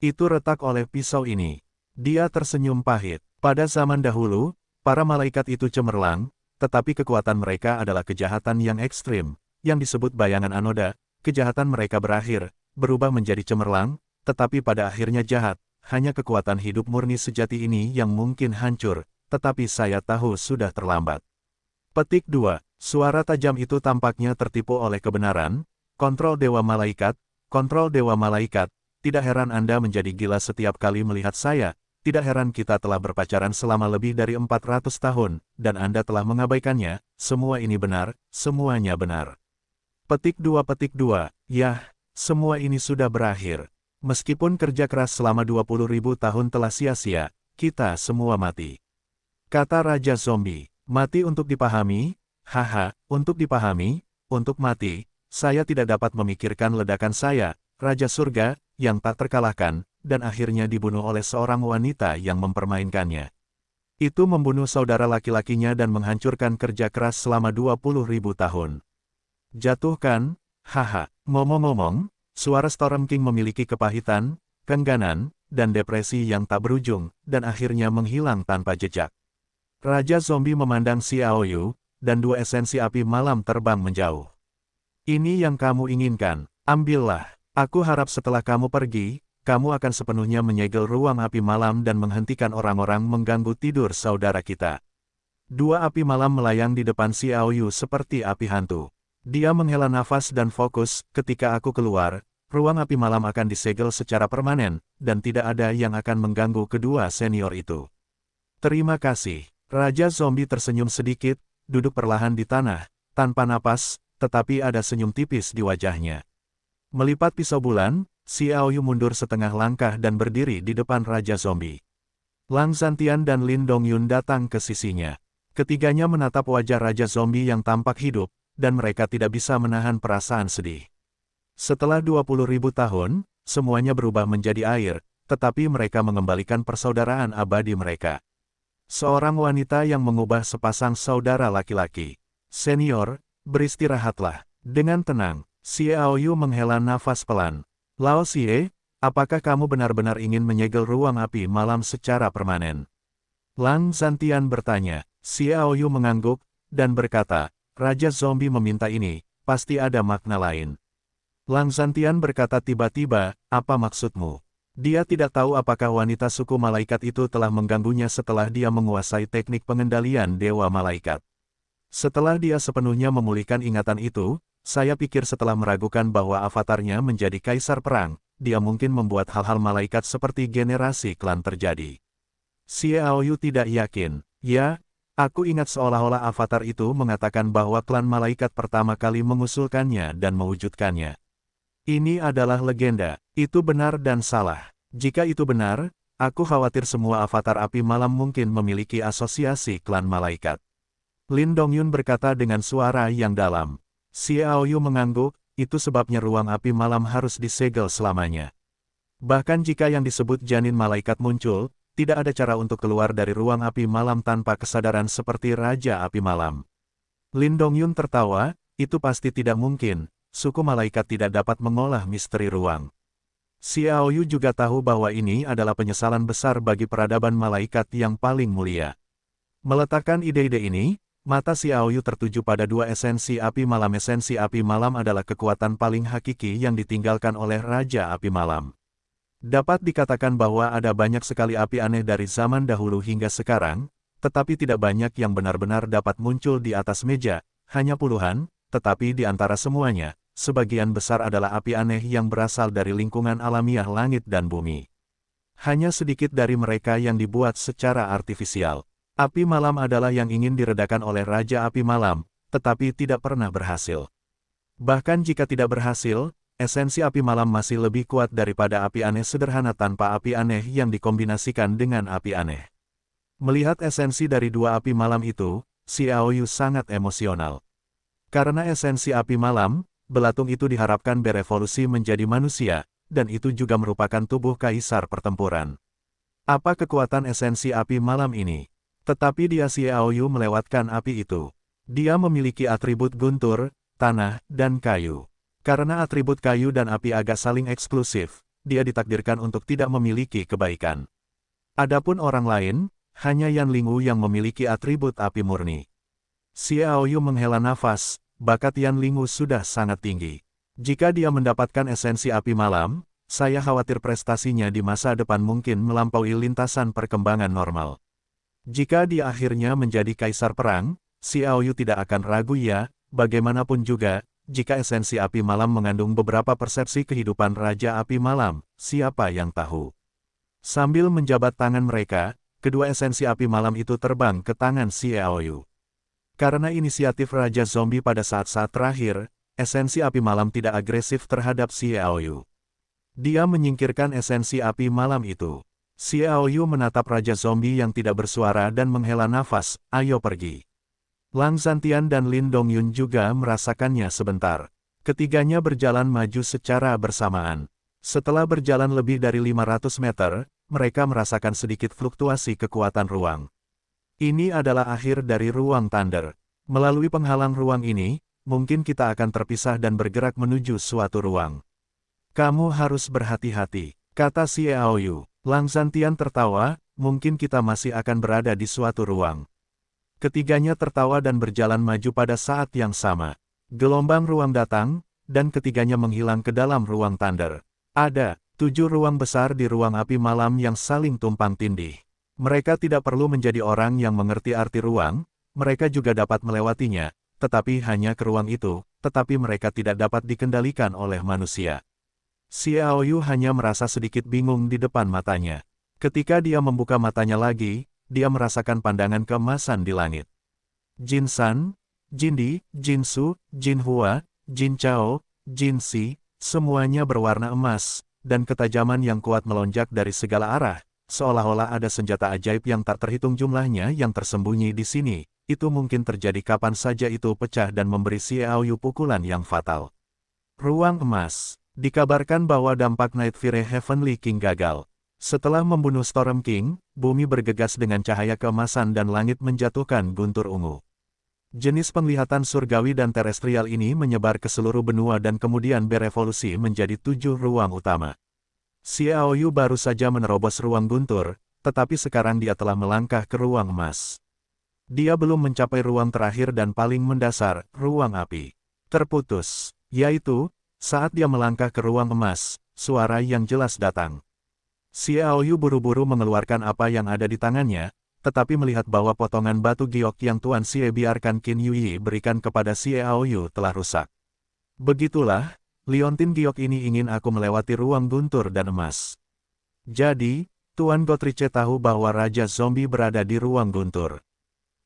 Itu retak oleh pisau ini. Dia tersenyum pahit. Pada zaman dahulu, para malaikat itu cemerlang, tetapi kekuatan mereka adalah kejahatan yang ekstrim, yang disebut bayangan anoda. Kejahatan mereka berakhir, berubah menjadi cemerlang, tetapi pada akhirnya jahat. Hanya kekuatan hidup murni sejati ini yang mungkin hancur, tetapi saya tahu sudah terlambat. Petik 2. Suara tajam itu tampaknya tertipu oleh kebenaran. Kontrol dewa malaikat, kontrol dewa malaikat. Tidak heran Anda menjadi gila setiap kali melihat saya. Tidak heran kita telah berpacaran selama lebih dari 400 tahun, dan Anda telah mengabaikannya. Semua ini benar, semuanya benar. Petik 2. Yah, semua ini sudah berakhir. Meskipun kerja keras selama 20.000 tahun telah sia-sia, kita semua mati. Kata Raja Zombie. Mati untuk dipahami, haha, untuk dipahami, untuk mati, saya tidak dapat memikirkan ledakan saya, Raja Surga, yang tak terkalahkan, dan akhirnya dibunuh oleh seorang wanita yang mempermainkannya. Itu membunuh saudara laki-lakinya dan menghancurkan kerja keras selama 20.000 tahun. Jatuhkan, haha, ngomong-ngomong, suara Storm King memiliki kepahitan, keengganan, dan depresi yang tak berujung, dan akhirnya menghilang tanpa jejak. Raja Zombie memandang Xiao Yu, dan 2 esensi api malam terbang menjauh. Ini yang kamu inginkan, ambillah. Aku harap setelah kamu pergi, kamu akan sepenuhnya menyegel ruang api malam dan menghentikan orang-orang mengganggu tidur saudara kita. 2 api malam melayang di depan Xiao Yu seperti api hantu. Dia menghela nafas dan fokus, ketika aku keluar, ruang api malam akan disegel secara permanen, dan tidak ada yang akan mengganggu kedua senior itu. Terima kasih. Raja Zombie tersenyum sedikit, duduk perlahan di tanah, tanpa napas, tetapi ada senyum tipis di wajahnya. Melipat pisau bulan, Xiao Yu mundur setengah langkah dan berdiri di depan Raja Zombie. Lang Zhantian dan Lin Dongyun datang ke sisinya. Ketiganya menatap wajah Raja Zombie yang tampak hidup, dan mereka tidak bisa menahan perasaan sedih. Setelah 20.000 tahun, semuanya berubah menjadi air, tetapi mereka mengembalikan persaudaraan abadi mereka. Seorang wanita yang mengubah sepasang saudara laki-laki. Senior, beristirahatlah. Dengan tenang, Xiaoyu menghela nafas pelan. Lao Xie, apakah kamu benar-benar ingin menyegel ruang api malam secara permanen? Lang Zantian bertanya. Xiaoyu mengangguk, dan berkata, Raja Zombie meminta ini, pasti ada makna lain. Lang Zantian berkata tiba-tiba, apa maksudmu? Dia tidak tahu apakah wanita suku malaikat itu telah mengganggunya setelah dia menguasai teknik pengendalian Dewa Malaikat. Setelah dia sepenuhnya memulihkan ingatan itu, saya pikir setelah meragukan bahwa avatarnya menjadi kaisar perang, dia mungkin membuat hal-hal malaikat seperti generasi klan terjadi. Xiaoyu tidak yakin. Ya, aku ingat seolah-olah avatar itu mengatakan bahwa klan malaikat pertama kali mengusulkannya dan mewujudkannya. Ini adalah legenda. Itu benar dan salah. Jika itu benar, aku khawatir semua avatar api malam mungkin memiliki asosiasi klan malaikat. Lin Dongyun berkata dengan suara yang dalam. Xiaoyu mengangguk, itu sebabnya ruang api malam harus disegel selamanya. Bahkan jika yang disebut janin malaikat muncul, tidak ada cara untuk keluar dari ruang api malam tanpa kesadaran seperti Raja Api Malam. Lin Dongyun tertawa, itu pasti tidak mungkin, suku malaikat tidak dapat mengolah misteri ruang. Xiaoyu juga tahu bahwa ini adalah penyesalan besar bagi peradaban malaikat yang paling mulia. Meletakkan ide-ide ini, mata Xiaoyu tertuju pada dua esensi api malam. Esensi api malam adalah kekuatan paling hakiki yang ditinggalkan oleh Raja Api Malam. Dapat dikatakan bahwa ada banyak sekali api aneh dari zaman dahulu hingga sekarang, tetapi tidak banyak yang benar-benar dapat muncul di atas meja, hanya puluhan, tetapi di antara semuanya, sebagian besar adalah api aneh yang berasal dari lingkungan alamiah langit dan bumi. Hanya sedikit dari mereka yang dibuat secara artifisial. Api malam adalah yang ingin diredakan oleh Raja Api Malam, tetapi tidak pernah berhasil. Bahkan jika tidak berhasil, esensi api malam masih lebih kuat daripada api aneh sederhana tanpa api aneh yang dikombinasikan dengan api aneh. Melihat esensi dari dua api malam itu, Xiaoyu sangat emosional. Karena esensi api malam, belatung itu diharapkan berevolusi menjadi manusia, dan itu juga merupakan tubuh kaisar pertempuran. Apa kekuatan esensi api malam ini? Tetapi dia Xiaoyu melewatkan api itu. Dia memiliki atribut guntur, tanah, dan kayu. Karena atribut kayu dan api agak saling eksklusif, dia ditakdirkan untuk tidak memiliki kebaikan. Adapun orang lain, hanya Yan Lingwu yang memiliki atribut api murni. Xiaoyu menghela nafas, bakat Yan Lingwu sudah sangat tinggi. Jika dia mendapatkan esensi api malam, saya khawatir prestasinya di masa depan mungkin melampaui lintasan perkembangan normal. Jika dia akhirnya menjadi kaisar perang, Xiaoyu tidak akan ragu ya, bagaimanapun juga, jika esensi api malam mengandung beberapa persepsi kehidupan Raja Api Malam, siapa yang tahu? Sambil menjabat tangan mereka, kedua esensi api malam itu terbang ke tangan Xiaoyu. Karena inisiatif Raja Zombie pada saat-saat terakhir, esensi api malam tidak agresif terhadap Xiaoyu. Dia menyingkirkan esensi api malam itu. Xiaoyu menatap Raja Zombie yang tidak bersuara dan menghela nafas, ayo pergi. Lang Zantian dan Lin Dongyun juga merasakannya sebentar. Ketiganya berjalan maju secara bersamaan. Setelah berjalan lebih dari 500 meter, mereka merasakan sedikit fluktuasi kekuatan ruang. Ini adalah akhir dari ruang Thunder. Melalui penghalang ruang ini, mungkin kita akan terpisah dan bergerak menuju suatu ruang. Kamu harus berhati-hati, kata Xiaoyu. Lang Zantian tertawa, mungkin kita masih akan berada di suatu ruang. Ketiganya tertawa dan berjalan maju pada saat yang sama. Gelombang ruang datang, dan ketiganya menghilang ke dalam ruang Thunder. Ada 7 ruang besar di ruang api malam yang saling tumpang tindih. Mereka tidak perlu menjadi orang yang mengerti arti ruang, mereka juga dapat melewatinya, tetapi hanya ke ruang itu, tetapi mereka tidak dapat dikendalikan oleh manusia. Xiaoyu hanya merasa sedikit bingung di depan matanya. Ketika dia membuka matanya lagi, dia merasakan pandangan keemasan di langit. Jin San, Jin Di, Jin Su, Jin Hua, Jin Chao, Jin Si, semuanya berwarna emas, dan ketajaman yang kuat melonjak dari segala arah, seolah-olah ada senjata ajaib yang tak terhitung jumlahnya yang tersembunyi di sini. Itu mungkin terjadi kapan saja itu pecah dan memberi Xiaoyu pukulan yang fatal. Ruang emas. Dikabarkan bahwa dampak Nightfire Heavenly King gagal. Setelah membunuh Storm King, bumi bergegas dengan cahaya keemasan dan langit menjatuhkan guntur ungu. Jenis penglihatan surgawi dan terestrial ini menyebar ke seluruh benua dan kemudian berevolusi menjadi 7 ruang utama. Xiao Yu baru saja menerobos ruang guntur, tetapi sekarang dia telah melangkah ke ruang emas. Dia belum mencapai ruang terakhir dan paling mendasar, ruang api. Terputus, yaitu, saat dia melangkah ke ruang emas, suara yang jelas datang. Xiao Yu buru-buru mengeluarkan apa yang ada di tangannya, tetapi melihat bahwa potongan batu giok yang Tuan Xie biarkan Qin Yuyi berikan kepada Xiao Yu telah rusak. Begitulah, liontin giok ini ingin aku melewati ruang guntur dan emas. Jadi, Tuan Gotrice tahu bahwa Raja Zombie berada di ruang guntur.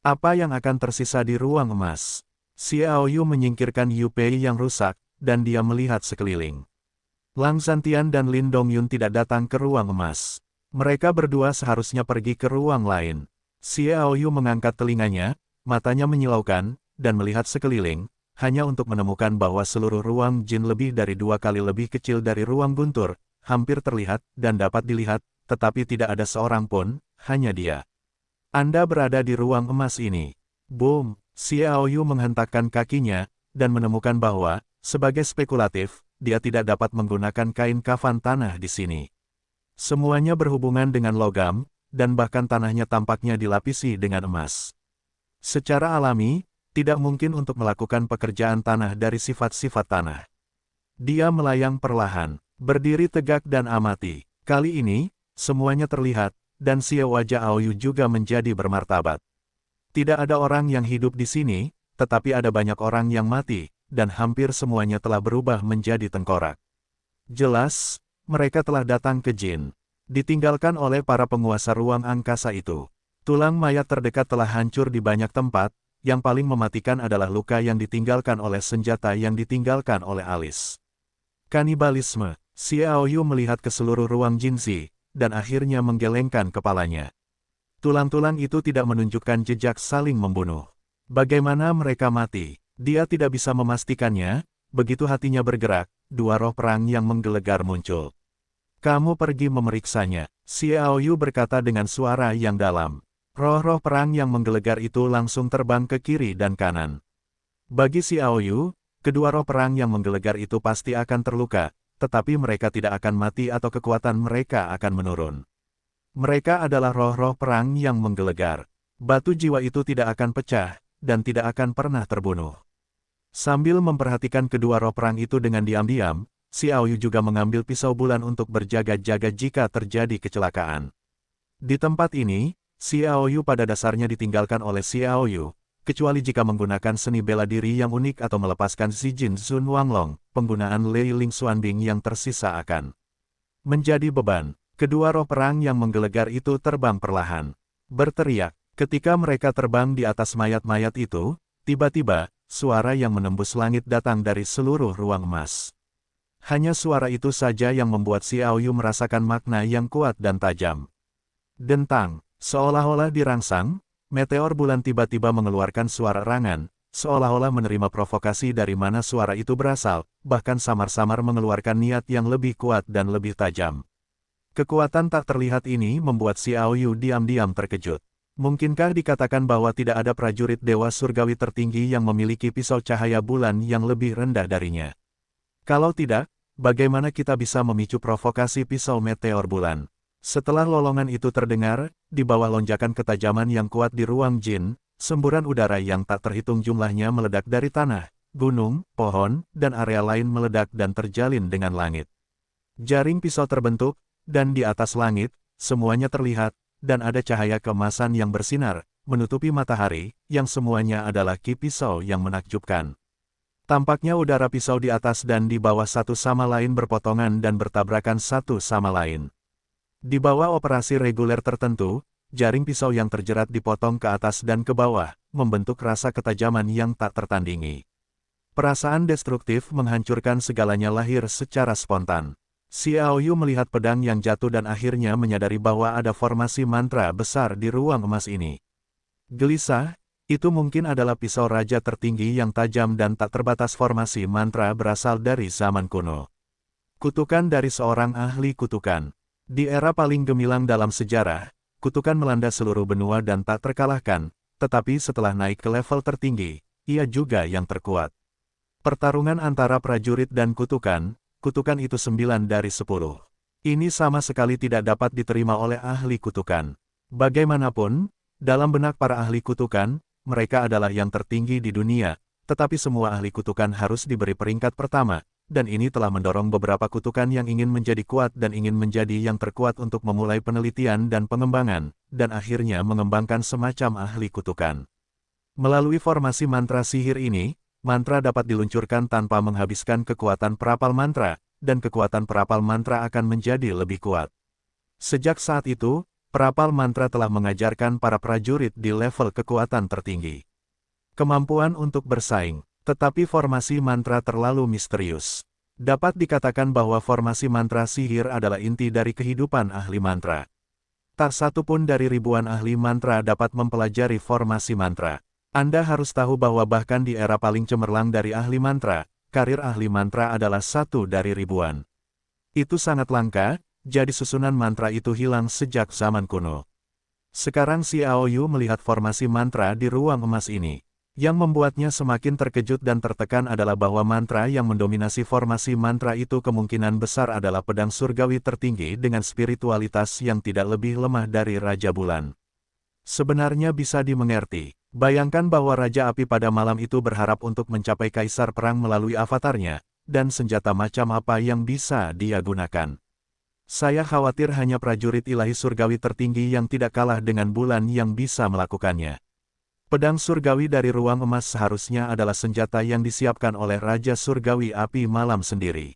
Apa yang akan tersisa di ruang emas? Xiao Yu menyingkirkan Yu Pei yang rusak, dan dia melihat sekeliling. Lang Zhantian dan Lin Dongyun tidak datang ke ruang emas. Mereka berdua seharusnya pergi ke ruang lain. Xiao Yu mengangkat telinganya, matanya menyilaukan, dan melihat sekeliling, hanya untuk menemukan bahwa seluruh ruang jin lebih dari 2 kali lebih kecil dari ruang guntur, hampir terlihat dan dapat dilihat, tetapi tidak ada seorang pun, hanya dia. Anda berada di ruang emas ini. Boom! Xiao Yu menghentakkan kakinya, dan menemukan bahwa, sebagai spekulatif, dia tidak dapat menggunakan kain kafan tanah di sini. Semuanya berhubungan dengan logam, dan bahkan tanahnya tampaknya dilapisi dengan emas. Secara alami, tidak mungkin untuk melakukan pekerjaan tanah dari sifat-sifat tanah. Dia melayang perlahan, berdiri tegak dan amati. Kali ini, semuanya terlihat, dan siau wajah Aoyu juga menjadi bermartabat. Tidak ada orang yang hidup di sini, tetapi ada banyak orang yang mati, dan hampir semuanya telah berubah menjadi tengkorak. Jelas, mereka telah datang ke Jin. Ditinggalkan oleh para penguasa ruang angkasa itu. Tulang mayat terdekat telah hancur di banyak tempat, yang paling mematikan adalah luka yang ditinggalkan oleh senjata yang ditinggalkan oleh alis. Kanibalisme. Xiao Yu melihat ke seluruh ruang Jinzi, dan akhirnya menggelengkan kepalanya. Tulang-tulang itu tidak menunjukkan jejak saling membunuh. Bagaimana mereka mati? Dia tidak bisa memastikannya, begitu hatinya bergerak, 2 roh perang yang menggelegar muncul. Kamu pergi memeriksanya, Xiao Yu berkata dengan suara yang dalam. Roh-roh perang yang menggelegar itu langsung terbang ke kiri dan kanan. Bagi Xiao Yu, kedua roh perang yang menggelegar itu pasti akan terluka, tetapi mereka tidak akan mati atau kekuatan mereka akan menurun. Mereka adalah roh-roh perang yang menggelegar. Batu jiwa itu tidak akan pecah, dan tidak akan pernah terbunuh. Sambil memperhatikan kedua roh perang itu dengan diam-diam, Xiao Yu juga mengambil pisau bulan untuk berjaga-jaga jika terjadi kecelakaan. Di tempat ini, Xiao Yu pada dasarnya ditinggalkan oleh Xiao Yu, kecuali jika menggunakan seni bela diri yang unik atau melepaskan Zijin Zun Wanglong, penggunaan Lei Ling Xuanbing yang tersisa akan menjadi beban. Kedua roh perang yang menggelegar itu terbang perlahan. Berteriak, ketika mereka terbang di atas mayat-mayat itu, tiba-tiba, suara yang menembus langit datang dari seluruh ruang emas. Hanya suara itu saja yang membuat Xiao Yu merasakan makna yang kuat dan tajam. Dentang, seolah-olah dirangsang, meteor bulan tiba-tiba mengeluarkan suara erangan, seolah-olah menerima provokasi dari mana suara itu berasal, bahkan samar-samar mengeluarkan niat yang lebih kuat dan lebih tajam. Kekuatan tak terlihat ini membuat Xiao Yu diam-diam terkejut. Mungkinkah dikatakan bahwa tidak ada prajurit dewa surgawi tertinggi yang memiliki pisau cahaya bulan yang lebih rendah darinya? Kalau tidak, bagaimana kita bisa memicu provokasi pisau meteor bulan? Setelah lolongan itu terdengar, di bawah lonjakan ketajaman yang kuat di ruang jin, semburan udara yang tak terhitung jumlahnya meledak dari tanah, gunung, pohon, dan area lain meledak dan terjalin dengan langit. Jaring pisau terbentuk, dan di atas langit, semuanya terlihat, dan ada cahaya keemasan yang bersinar, menutupi matahari, yang semuanya adalah ki pisau yang menakjubkan. Tampaknya udara pisau di atas dan di bawah satu sama lain berpotongan dan bertabrakan satu sama lain. Di bawah operasi reguler tertentu, jaring pisau yang terjerat dipotong ke atas dan ke bawah, membentuk rasa ketajaman yang tak tertandingi. Perasaan destruktif menghancurkan segalanya lahir secara spontan. Xiao Yu melihat pedang yang jatuh dan akhirnya menyadari bahwa ada formasi mantra besar di ruang emas ini. Gelisah, Itu mungkin adalah pisau raja tertinggi yang tajam dan tak terbatas. Formasi mantra berasal dari zaman kuno. Kutukan dari seorang ahli kutukan. Di era paling gemilang dalam sejarah, kutukan melanda seluruh benua dan tak terkalahkan, tetapi setelah naik ke level tertinggi, ia juga yang terkuat. Pertarungan antara prajurit dan kutukan itu 9 dari 10. Ini sama sekali tidak dapat diterima oleh ahli kutukan. Bagaimanapun, dalam benak para ahli kutukan, mereka adalah yang tertinggi di dunia, tetapi semua ahli kutukan harus diberi peringkat pertama, dan ini telah mendorong beberapa kutukan yang ingin menjadi kuat dan ingin menjadi yang terkuat untuk memulai penelitian dan pengembangan, dan akhirnya mengembangkan semacam ahli kutukan. Melalui formasi mantra sihir ini, mantra dapat diluncurkan tanpa menghabiskan kekuatan perapal mantra, dan kekuatan perapal mantra akan menjadi lebih kuat. Sejak saat itu, perapal mantra telah mengajarkan para prajurit di level kekuatan tertinggi kemampuan untuk bersaing, tetapi formasi mantra terlalu misterius. Dapat dikatakan bahwa formasi mantra sihir adalah inti dari kehidupan ahli mantra. Tak satu pun dari ribuan ahli mantra dapat mempelajari formasi mantra. Anda harus tahu bahwa bahkan di era paling cemerlang dari ahli mantra, karir ahli mantra adalah satu dari ribuan. Itu sangat langka, jadi susunan mantra itu hilang sejak zaman kuno. Sekarang Xiao Yu melihat formasi mantra di ruang emas ini. Yang membuatnya semakin terkejut dan tertekan adalah bahwa mantra yang mendominasi formasi mantra itu kemungkinan besar adalah pedang surgawi tertinggi dengan spiritualitas yang tidak lebih lemah dari Raja Bulan. Sebenarnya bisa dimengerti. Bayangkan bahwa Raja Api pada malam itu berharap untuk mencapai Kaisar Perang melalui avatarnya, dan senjata macam apa yang bisa dia gunakan. Saya khawatir hanya prajurit ilahi surgawi tertinggi yang tidak kalah dengan bulan yang bisa melakukannya. Pedang surgawi dari ruang emas seharusnya adalah senjata yang disiapkan oleh Raja Surgawi Api Malam sendiri.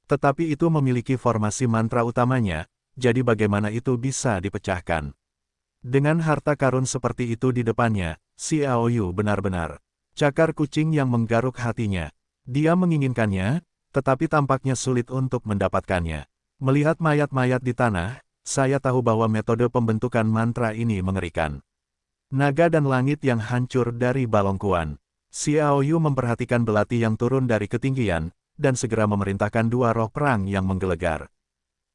Tetapi itu memiliki formasi mantra utamanya, jadi bagaimana itu bisa dipecahkan? Dengan harta karun seperti itu di depannya, Xiao Yu benar-benar cakar kucing yang menggaruk hatinya. Dia menginginkannya, tetapi tampaknya sulit untuk mendapatkannya. Melihat mayat-mayat di tanah, saya tahu bahwa metode pembentukan mantra ini mengerikan. Naga dan langit yang hancur dari balongkuan. Xiao Yu memperhatikan belati yang turun dari ketinggian, dan segera memerintahkan dua roh perang yang menggelegar.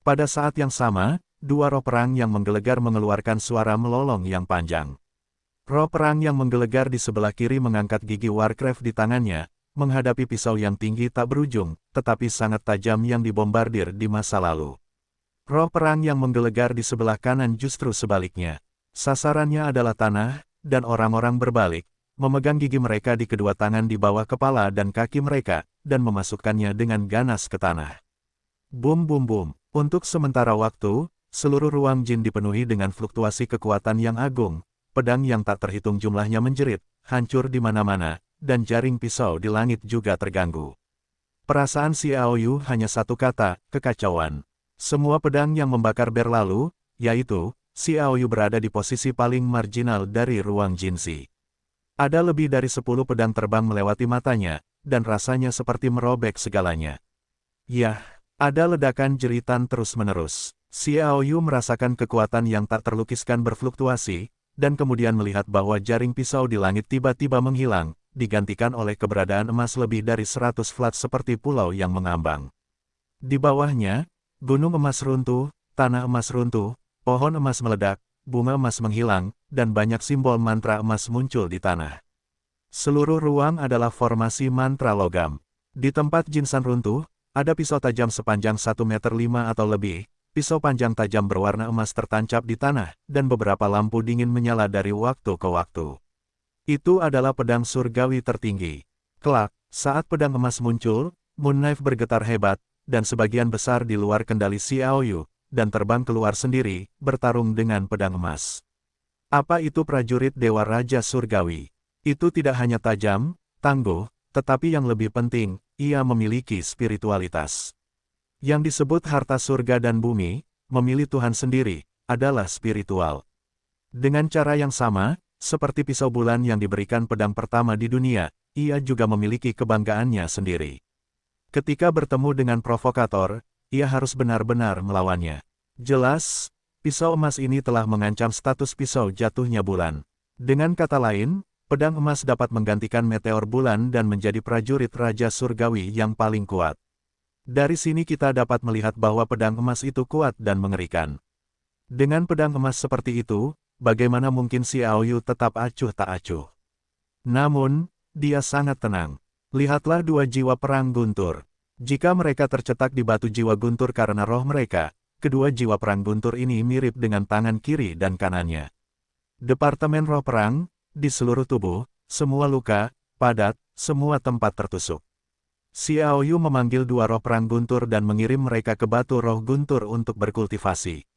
Pada saat yang sama, dua roh perang yang menggelegar mengeluarkan suara melolong yang panjang. Roh perang yang menggelegar di sebelah kiri mengangkat gigi Warcraft di tangannya, menghadapi pisau yang tinggi tak berujung, tetapi sangat tajam yang dibombardir di masa lalu. Roh perang yang menggelegar di sebelah kanan justru sebaliknya. Sasarannya adalah tanah, dan orang-orang berbalik, memegang gigi mereka di kedua tangan di bawah kepala dan kaki mereka, dan memasukkannya dengan ganas ke tanah. Bum bum bum. Untuk sementara waktu, seluruh ruang jin dipenuhi dengan fluktuasi kekuatan yang agung, pedang yang tak terhitung jumlahnya menjerit, hancur di mana-mana, dan jaring pisau di langit juga terganggu. Perasaan Xiao Yu hanya satu kata, kekacauan. Semua pedang yang membakar berlalu, yaitu, Xiao Yu berada di posisi paling marginal dari ruang Jinzi. Ada lebih dari 10 pedang terbang melewati matanya, dan rasanya seperti merobek segalanya. Yah, ada ledakan jeritan terus-menerus. Xiao Yu merasakan kekuatan yang tak terlukiskan berfluktuasi, dan kemudian melihat bahwa jaring pisau di langit tiba-tiba menghilang, digantikan oleh keberadaan emas lebih dari 100 flat seperti pulau yang mengambang. Di bawahnya, gunung emas runtuh, tanah emas runtuh, pohon emas meledak, bunga emas menghilang, dan banyak simbol mantra emas muncul di tanah. Seluruh ruang adalah formasi mantra logam. Di tempat Jinsan runtuh, ada pisau tajam sepanjang 1,5 meter atau lebih, pisau panjang tajam berwarna emas tertancap di tanah, dan beberapa lampu dingin menyala dari waktu ke waktu. Itu adalah pedang surgawi tertinggi. Kelak, saat pedang emas muncul, Moon Knife bergetar hebat, dan sebagian besar di luar kendali Xiao Yu, dan terbang keluar sendiri, bertarung dengan pedang emas. Apa itu prajurit Dewa Raja Surgawi? Itu tidak hanya tajam, tangguh, tetapi yang lebih penting, ia memiliki spiritualitas. Yang disebut harta surga dan bumi, memilih Tuhan sendiri, adalah spiritual. Dengan cara yang sama, seperti pisau bulan yang diberikan pedang pertama di dunia, ia juga memiliki kebanggaannya sendiri. Ketika bertemu dengan provokator, ia harus benar-benar melawannya. Jelas, pisau emas ini telah mengancam status pisau jatuhnya bulan. Dengan kata lain, Pedang emas dapat menggantikan meteor bulan dan menjadi prajurit Raja Surgawi yang paling kuat. Dari sini kita dapat melihat bahwa pedang emas itu kuat dan mengerikan. Dengan pedang emas seperti itu, bagaimana mungkin Xiao Yu tetap acuh tak acuh? Namun, dia sangat tenang. Lihatlah dua jiwa perang guntur. Jika mereka tercetak di batu jiwa guntur karena roh mereka, kedua jiwa perang guntur ini mirip dengan tangan kiri dan kanannya. Departemen roh perang, di seluruh tubuh, semua luka, padat, semua tempat tertusuk. Xiao Yu memanggil dua roh perang guntur dan mengirim mereka ke batu roh guntur untuk berkultivasi.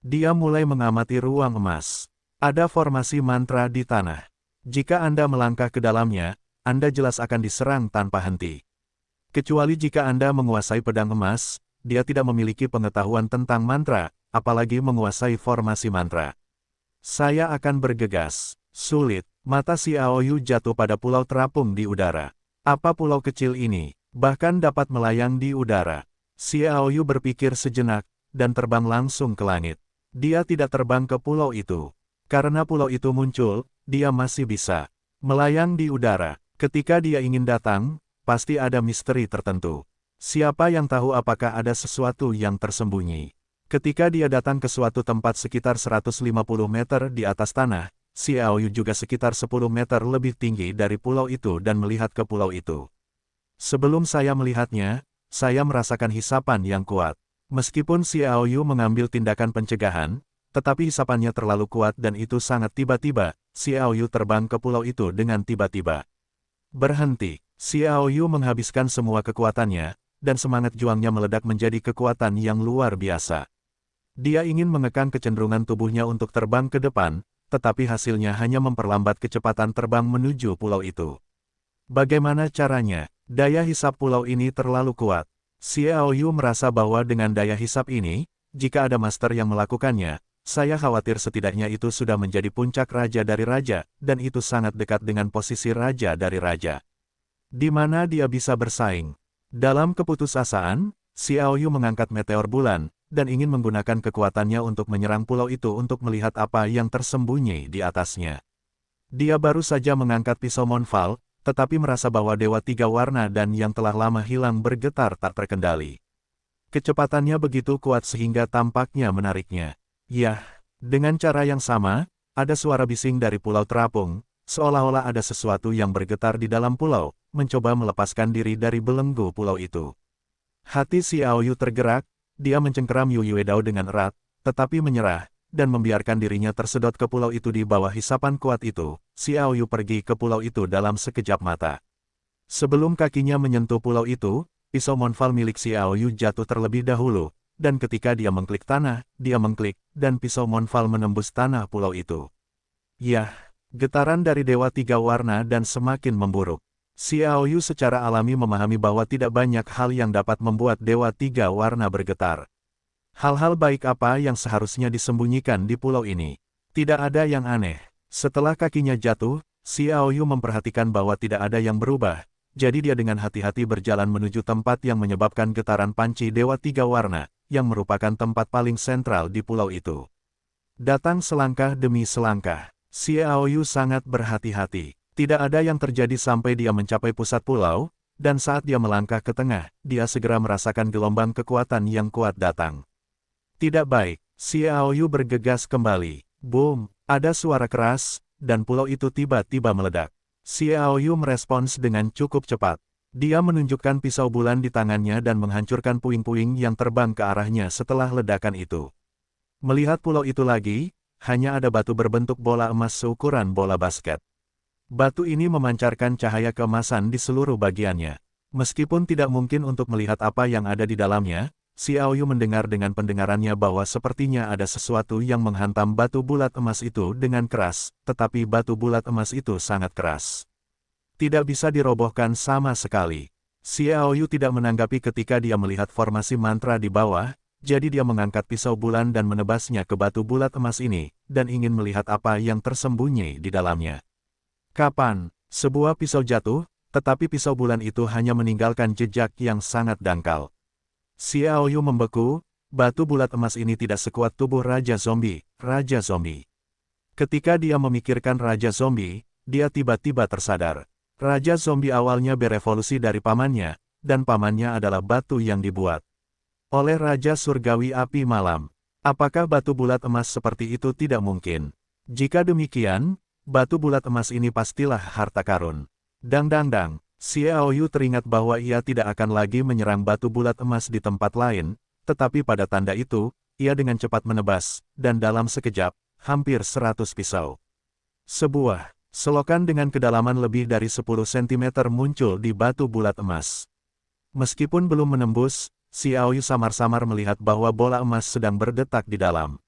Dia mulai mengamati ruang emas. Ada formasi mantra di tanah. Jika Anda melangkah ke dalamnya, Anda jelas akan diserang tanpa henti. Kecuali jika Anda menguasai pedang emas, dia tidak memiliki pengetahuan tentang mantra, apalagi menguasai formasi mantra. Saya akan bergegas. Sulit. Mata Xiao Yu jatuh pada pulau terapung di udara. Apa pulau kecil ini, bahkan dapat melayang di udara? Xiao Yu berpikir sejenak, dan terbang langsung ke langit. Dia tidak terbang ke pulau itu. Karena pulau itu muncul, dia masih bisa melayang di udara. Ketika dia ingin datang, pasti ada misteri tertentu. Siapa yang tahu apakah ada sesuatu yang tersembunyi? Ketika dia datang ke suatu tempat sekitar 150 meter di atas tanah, Xiao Yu juga sekitar 10 meter lebih tinggi dari pulau itu dan melihat ke pulau itu. Sebelum saya melihatnya, saya merasakan hisapan yang kuat. Meskipun Xiao Yu mengambil tindakan pencegahan, tetapi hisapannya terlalu kuat dan itu sangat tiba-tiba. Xiao Yu terbang ke pulau itu dengan tiba-tiba. Berhenti. Xiao Yu menghabiskan semua kekuatannya, dan semangat juangnya meledak menjadi kekuatan yang luar biasa. Dia ingin mengekang kecenderungan tubuhnya untuk terbang ke depan, tetapi hasilnya hanya memperlambat kecepatan terbang menuju pulau itu. Bagaimana caranya? Daya hisap pulau ini terlalu kuat. Xiao Yu merasa bahwa dengan daya hisap ini, jika ada master yang melakukannya, saya khawatir setidaknya itu sudah menjadi puncak raja dari raja, dan itu sangat dekat dengan posisi raja dari raja. Di mana dia bisa bersaing? Dalam keputusasaan, Xiao Yu mengangkat meteor bulan, dan ingin menggunakan kekuatannya untuk menyerang pulau itu untuk melihat apa yang tersembunyi di atasnya. Dia baru saja mengangkat pisau Monfal, tetapi merasa bahwa Dewa Tiga Warna dan yang telah lama hilang bergetar tak terkendali. Kecepatannya begitu kuat sehingga tampaknya menariknya. Yah, dengan cara yang sama, ada suara bising dari pulau terapung, seolah-olah ada sesuatu yang bergetar di dalam pulau, mencoba melepaskan diri dari belenggu pulau itu. Hati Xiao Yu tergerak, dia mencengkeram Yu Yuedao dengan erat, tetapi menyerah, dan membiarkan dirinya tersedot ke pulau itu di bawah hisapan kuat itu. Xiao Yu pergi ke pulau itu dalam sekejap mata. Sebelum kakinya menyentuh pulau itu, pisau Monfal milik Xiao Yu jatuh terlebih dahulu, dan ketika dia mengklik tanah, dia mengklik, dan pisau Monfal menembus tanah pulau itu. Yah, getaran dari Dewa Tiga Warna dan semakin memburuk. Xiao Yu secara alami memahami bahwa tidak banyak hal yang dapat membuat Dewa Tiga Warna bergetar. Hal-hal baik apa yang seharusnya disembunyikan di pulau ini? Tidak ada yang aneh. Setelah kakinya jatuh, Xiao Yu memperhatikan bahwa tidak ada yang berubah, jadi dia dengan hati-hati berjalan menuju tempat yang menyebabkan getaran panci Dewa Tiga Warna, yang merupakan tempat paling sentral di pulau itu. Datang selangkah demi selangkah, Xiao Yu sangat berhati-hati. Tidak ada yang terjadi sampai dia mencapai pusat pulau, dan saat dia melangkah ke tengah, dia segera merasakan gelombang kekuatan yang kuat datang. Tidak baik, Xiao Yu bergegas kembali. Boom, ada suara keras, dan pulau itu tiba-tiba meledak. Xiao Yu merespons dengan cukup cepat. Dia menunjukkan pisau bulan di tangannya dan menghancurkan puing-puing yang terbang ke arahnya setelah ledakan itu. Melihat pulau itu lagi, hanya ada batu berbentuk bola emas seukuran bola basket. Batu ini memancarkan cahaya keemasan di seluruh bagiannya. Meskipun tidak mungkin untuk melihat apa yang ada di dalamnya, Xiao Yu mendengar dengan pendengarannya bahwa sepertinya ada sesuatu yang menghantam batu bulat emas itu dengan keras, tetapi batu bulat emas itu sangat keras. Tidak bisa dirobohkan sama sekali. Xiao Yu tidak menanggapi ketika dia melihat formasi mantra di bawah, jadi dia mengangkat pisau bulan dan menebasnya ke batu bulat emas ini, dan ingin melihat apa yang tersembunyi di dalamnya. Kapan? Sebuah pisau jatuh, tetapi pisau bulan itu hanya meninggalkan jejak yang sangat dangkal. Xiao Yu membeku, batu bulat emas ini tidak sekuat tubuh Raja Zombie, Raja Zombie. Ketika dia memikirkan Raja Zombie, dia tiba-tiba tersadar. Raja Zombie awalnya berevolusi dari pamannya, dan pamannya adalah batu yang dibuat oleh Raja Surgawi Api Malam. Apakah batu bulat emas seperti itu tidak mungkin? Jika demikian, batu bulat emas ini pastilah harta karun. Dang dang dang, Xiao Yu teringat bahwa ia tidak akan lagi menyerang batu bulat emas di tempat lain, tetapi pada tanda itu, ia dengan cepat menebas, dan dalam sekejap, hampir 100 pisau. Sebuah selokan dengan kedalaman lebih dari 10 cm muncul di batu bulat emas. Meskipun belum menembus, Xiao Yu samar-samar melihat bahwa bola emas sedang berdetak di dalam.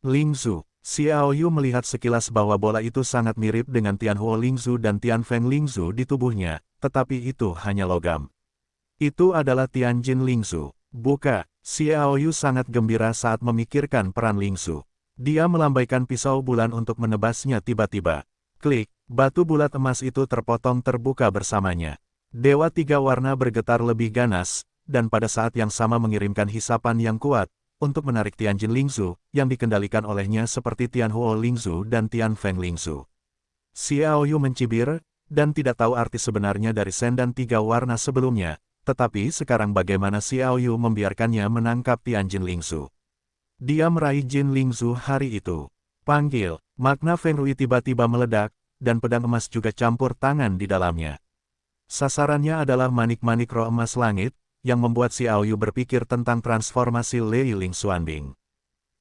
Lingzu. Xiao Yu melihat sekilas bahwa bola itu sangat mirip dengan Tianhuo Lingzu dan Tianfeng Lingzu di tubuhnya, tetapi itu hanya logam. Itu adalah Tianjin Lingzu. Buka. Xiao Yu sangat gembira saat memikirkan peran Lingzu. Dia melambaikan pisau bulan untuk menebasnya tiba-tiba. Klik, batu bulat emas itu terpotong terbuka bersamanya. Dewa tiga warna bergetar lebih ganas, dan pada saat yang sama mengirimkan hisapan yang kuat, untuk menarik Tianjin Lingzu, yang dikendalikan olehnya seperti Tianhuo Lingzu dan Tianfeng Lingzu. Xiao Yu mencibir, dan tidak tahu arti sebenarnya dari sendan tiga warna sebelumnya, tetapi sekarang bagaimana Xiao Yu membiarkannya menangkap Tianjin Lingzu. Dia meraih Jin Lingzu hari itu. Panggil, makna Feng Rui tiba-tiba meledak, dan pedang emas juga campur tangan di dalamnya. Sasarannya adalah manik-manik roh emas langit, yang membuat Xiao Yu berpikir tentang transformasi Lei Ling Xuanbing.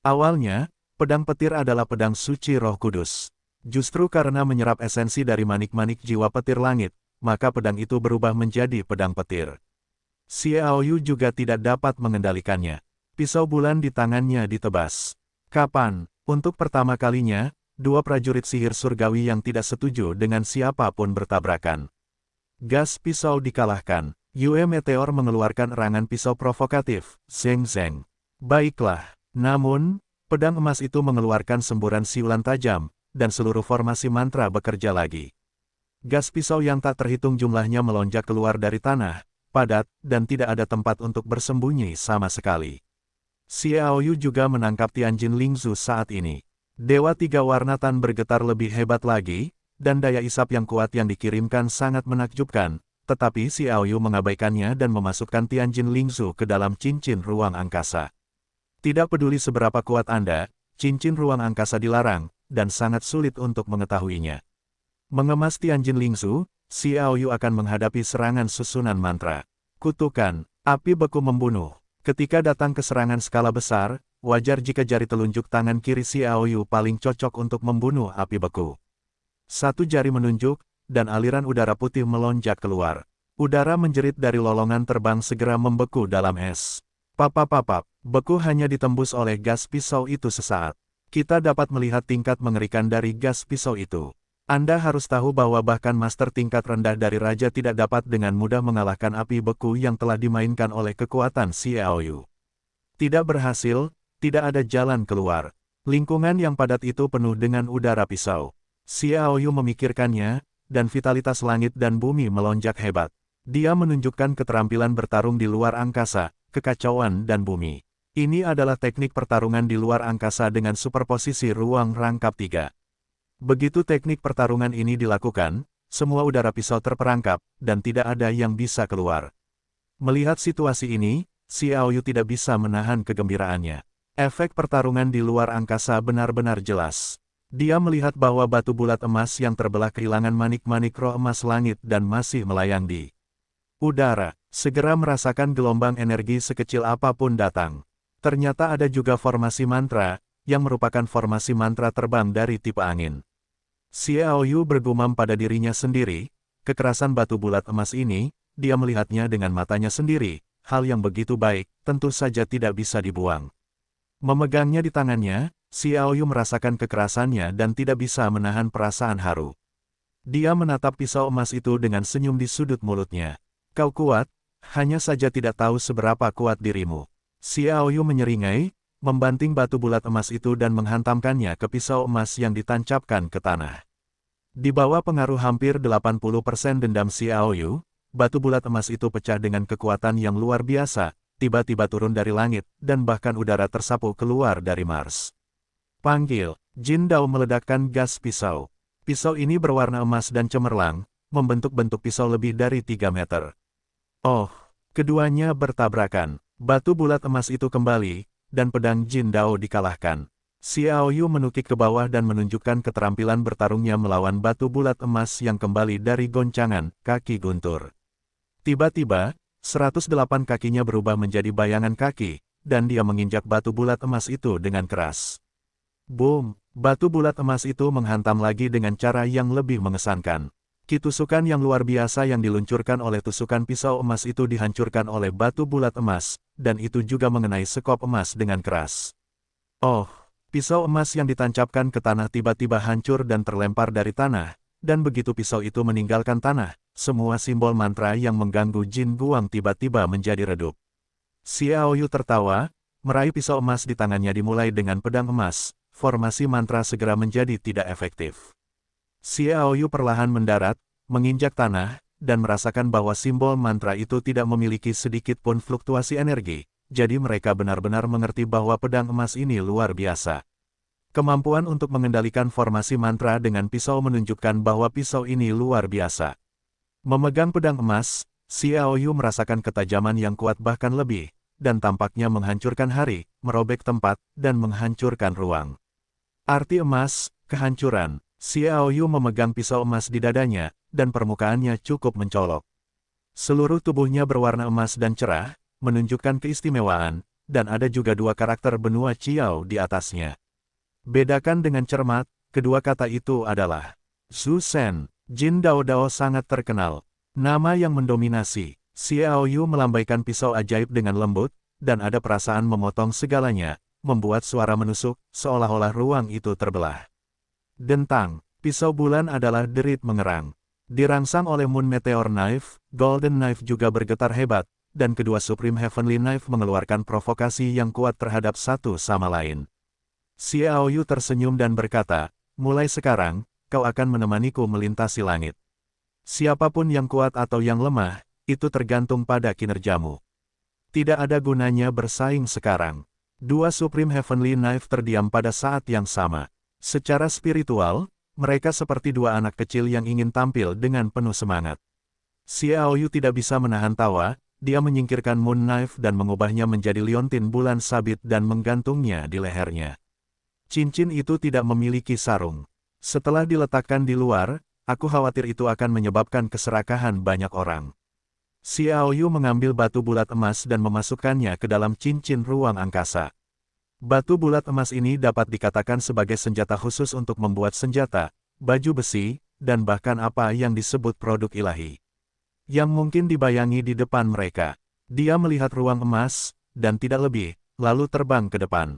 Awalnya, pedang petir adalah pedang suci roh kudus. Justru karena menyerap esensi dari manik-manik jiwa petir langit, maka pedang itu berubah menjadi pedang petir. Xiao Yu juga tidak dapat mengendalikannya. Pisau bulan di tangannya ditebas. Kapan? Untuk pertama kalinya, dua prajurit sihir surgawi yang tidak setuju dengan siapapun bertabrakan. Gas pisau dikalahkan. Yue Meteor mengeluarkan erangan pisau provokatif, Zeng Zeng. Baiklah, namun, pedang emas itu mengeluarkan semburan siulan tajam, dan seluruh formasi mantra bekerja lagi. Gas pisau yang tak terhitung jumlahnya melonjak keluar dari tanah, padat, dan tidak ada tempat untuk bersembunyi sama sekali. Xiao Yu juga menangkap Tianjin Lingzu saat ini. Dewa tiga warna Tan bergetar lebih hebat lagi, dan daya isap yang kuat yang dikirimkan sangat menakjubkan, tetapi Xiao Yu mengabaikannya dan memasukkan Tianjin Lingzu ke dalam cincin ruang angkasa. Tidak peduli seberapa kuat Anda, cincin ruang angkasa dilarang, dan sangat sulit untuk mengetahuinya. Mengemas Tianjin Lingzu, Xiao Yu akan menghadapi serangan susunan mantra. Kutukan, api beku membunuh. Ketika datang ke serangan skala besar, wajar jika jari telunjuk tangan kiri Xiao Yu paling cocok untuk membunuh api beku. Satu jari menunjuk, dan aliran udara putih melonjak keluar. Udara menjerit dari lolongan terbang segera membeku dalam es. Papap-papap, beku hanya ditembus oleh gas pisau itu sesaat. Kita dapat melihat tingkat mengerikan dari gas pisau itu. Anda harus tahu bahwa bahkan master tingkat rendah dari raja tidak dapat dengan mudah mengalahkan api beku yang telah dimainkan oleh kekuatan Xiao Yu. Tidak berhasil, tidak ada jalan keluar. Lingkungan yang padat itu penuh dengan udara pisau. Xiao Yu memikirkannya, dan vitalitas langit dan bumi melonjak hebat. Dia menunjukkan keterampilan bertarung di luar angkasa, kekacauan dan bumi. Ini adalah teknik pertarungan di luar angkasa dengan superposisi ruang rangkap 3. Begitu teknik pertarungan ini dilakukan, semua udara pisau terperangkap, dan tidak ada yang bisa keluar. Melihat situasi ini, Xiao Yu tidak bisa menahan kegembiraannya. Efek pertarungan di luar angkasa benar-benar jelas. Dia melihat bahwa batu bulat emas yang terbelah kehilangan manik-manik roh emas langit dan masih melayang di udara, segera merasakan gelombang energi sekecil apapun datang. Ternyata ada juga formasi mantra, yang merupakan formasi mantra terbang dari tipe angin. Xiao Yu bergumam pada dirinya sendiri, kekerasan batu bulat emas ini, dia melihatnya dengan matanya sendiri, hal yang begitu baik, tentu saja tidak bisa dibuang. Memegangnya di tangannya, Xiao Yu merasakan kekerasannya dan tidak bisa menahan perasaan haru. Dia menatap pisau emas itu dengan senyum di sudut mulutnya. Kau kuat, hanya saja tidak tahu seberapa kuat dirimu. Xiao Yu menyeringai, membanting batu bulat emas itu dan menghantamkannya ke pisau emas yang ditancapkan ke tanah. Di bawah pengaruh hampir 80% dendam Xiao Yu, batu bulat emas itu pecah dengan kekuatan yang luar biasa, tiba-tiba turun dari langit, dan bahkan udara tersapu keluar dari Mars. Panggil, Jin Dao meledakkan gas pisau. Pisau ini berwarna emas dan cemerlang, membentuk bentuk pisau lebih dari 3 meter. Oh, keduanya bertabrakan. Batu bulat emas itu kembali, dan pedang Jin Dao dikalahkan. Xiao Yu menukik ke bawah dan menunjukkan keterampilan bertarungnya melawan batu bulat emas yang kembali dari goncangan kaki guntur. Tiba-tiba, 108 kakinya berubah menjadi bayangan kaki, dan dia menginjak batu bulat emas itu dengan keras. Boom! Batu bulat emas itu menghantam lagi dengan cara yang lebih mengesankan. Tusukan yang luar biasa yang diluncurkan oleh tusukan pisau emas itu dihancurkan oleh batu bulat emas, dan itu juga mengenai sekop emas dengan keras. Oh! Pisau emas yang ditancapkan ke tanah tiba-tiba hancur dan terlempar dari tanah, dan begitu pisau itu meninggalkan tanah, semua simbol mantra yang mengganggu Jin Guang tiba-tiba menjadi redup. Xiao Yu tertawa, meraih pisau emas di tangannya dimulai dengan pedang emas. Formasi mantra segera menjadi tidak efektif. Xiao Yu perlahan mendarat, menginjak tanah, dan merasakan bahwa simbol mantra itu tidak memiliki sedikit pun fluktuasi energi, jadi mereka benar-benar mengerti bahwa pedang emas ini luar biasa. Kemampuan untuk mengendalikan formasi mantra dengan pisau menunjukkan bahwa pisau ini luar biasa. Memegang pedang emas, Xiao Yu merasakan ketajaman yang kuat bahkan lebih, dan tampaknya menghancurkan hari, merobek tempat, dan menghancurkan ruang. Arti emas, kehancuran. Xiao Yu memegang pisau emas di dadanya, dan permukaannya cukup mencolok. Seluruh tubuhnya berwarna emas dan cerah, menunjukkan keistimewaan, dan ada juga dua karakter benua Qiao di atasnya. Bedakan dengan cermat, kedua kata itu adalah Zhu Shen. Jin Dao Dao sangat terkenal. Nama yang mendominasi. Xiao Yu melambaikan pisau ajaib dengan lembut, dan ada perasaan memotong segalanya, membuat suara menusuk, seolah-olah ruang itu terbelah. Dentang, pisau bulan adalah derit mengerang. Dirangsang oleh Moon Meteor Knife, Golden Knife juga bergetar hebat, dan kedua Supreme Heavenly Knife mengeluarkan provokasi yang kuat terhadap satu sama lain. Xiao Yu tersenyum dan berkata, mulai sekarang, kau akan menemaniku melintasi langit. Siapapun yang kuat atau yang lemah, itu tergantung pada kinerjamu. Tidak ada gunanya bersaing sekarang. Dua Supreme Heavenly Knife terdiam pada saat yang sama. Secara spiritual, mereka seperti dua anak kecil yang ingin tampil dengan penuh semangat. Xiao Yu tidak bisa menahan tawa, dia menyingkirkan Moon Knife dan mengubahnya menjadi liontin bulan sabit dan menggantungnya di lehernya. Cincin itu tidak memiliki sarung. Setelah diletakkan di luar, aku khawatir itu akan menyebabkan keserakahan banyak orang. Xiao Yu mengambil batu bulat emas dan memasukkannya ke dalam cincin ruang angkasa. Batu bulat emas ini dapat dikatakan sebagai senjata khusus untuk membuat senjata, baju besi, dan bahkan apa yang disebut produk ilahi. Yang mungkin dibayangi di depan mereka. Dia melihat ruang emas, dan tidak lebih, lalu terbang ke depan.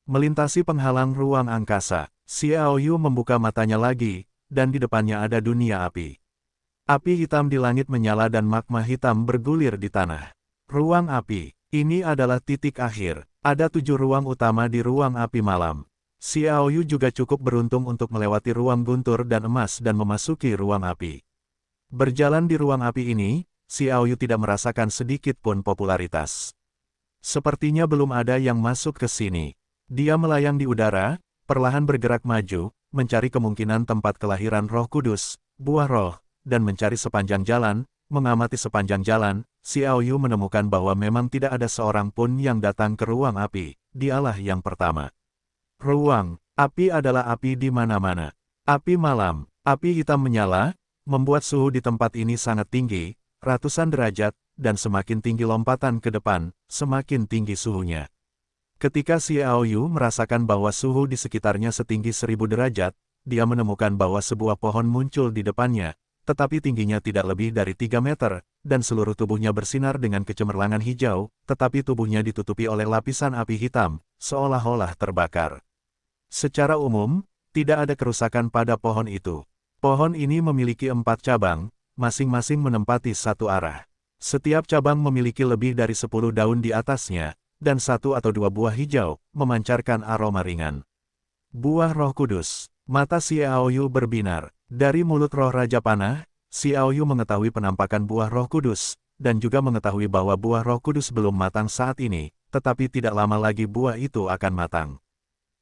Melintasi penghalang ruang angkasa, Xiao Yu membuka matanya lagi, dan di depannya ada dunia api. Api hitam di langit menyala dan magma hitam bergulir di tanah. Ruang api, ini adalah titik akhir. Ada 7 ruang utama di ruang api malam. Xiao Yu juga cukup beruntung untuk melewati ruang guntur dan emas dan memasuki ruang api. Berjalan di ruang api ini, Xiao Yu tidak merasakan sedikit pun popularitas. Sepertinya belum ada yang masuk ke sini. Dia melayang di udara, perlahan bergerak maju, mencari kemungkinan tempat kelahiran Roh Kudus, buah roh, dan mencari sepanjang jalan, mengamati sepanjang jalan, Xiao Yu menemukan bahwa memang tidak ada seorang pun yang datang ke ruang api, dialah yang pertama. Ruang api adalah api di mana-mana. Api malam, api hitam menyala, membuat suhu di tempat ini sangat tinggi, ratusan derajat, dan semakin tinggi lompatan ke depan, semakin tinggi suhunya. Ketika Xiao Yu merasakan bahwa suhu di sekitarnya setinggi 1000 derajat, dia menemukan bahwa sebuah pohon muncul di depannya, tetapi tingginya tidak lebih dari 3 meter, dan seluruh tubuhnya bersinar dengan kecemerlangan hijau, tetapi tubuhnya ditutupi oleh lapisan api hitam, seolah-olah terbakar. Secara umum, tidak ada kerusakan pada pohon itu. Pohon ini memiliki 4 cabang, masing-masing menempati satu arah. Setiap cabang memiliki lebih dari 10 daun di atasnya, dan 1 atau 2 buah hijau, memancarkan aroma ringan. Buah Roh Kudus. Mata Xiao Yu berbinar. Dari mulut roh Raja Panah, Xiao Yu mengetahui penampakan buah Roh Kudus, dan juga mengetahui bahwa buah Roh Kudus belum matang saat ini, tetapi tidak lama lagi buah itu akan matang.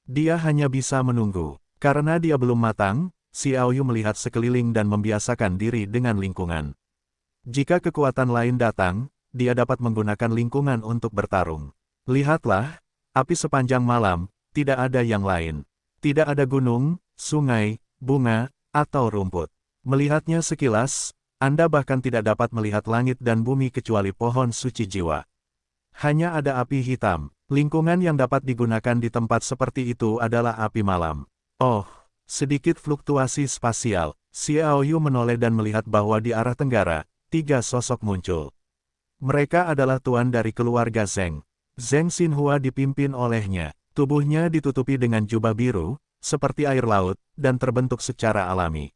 Dia hanya bisa menunggu. Karena dia belum matang, Xiao Yu melihat sekeliling dan membiasakan diri dengan lingkungan. Jika kekuatan lain datang, dia dapat menggunakan lingkungan untuk bertarung. Lihatlah, api sepanjang malam, tidak ada yang lain. Tidak ada gunung, sungai, bunga, atau rumput. Melihatnya sekilas, Anda bahkan tidak dapat melihat langit dan bumi kecuali pohon suci jiwa. Hanya ada api hitam. Lingkungan yang dapat digunakan di tempat seperti itu adalah api malam. Oh, sedikit fluktuasi spasial. Xiao Yu menoleh dan melihat bahwa di arah tenggara, 3 sosok muncul. Mereka adalah tuan dari keluarga Zheng. Zheng Xinhua dipimpin olehnya. Tubuhnya ditutupi dengan jubah biru, seperti air laut, dan terbentuk secara alami.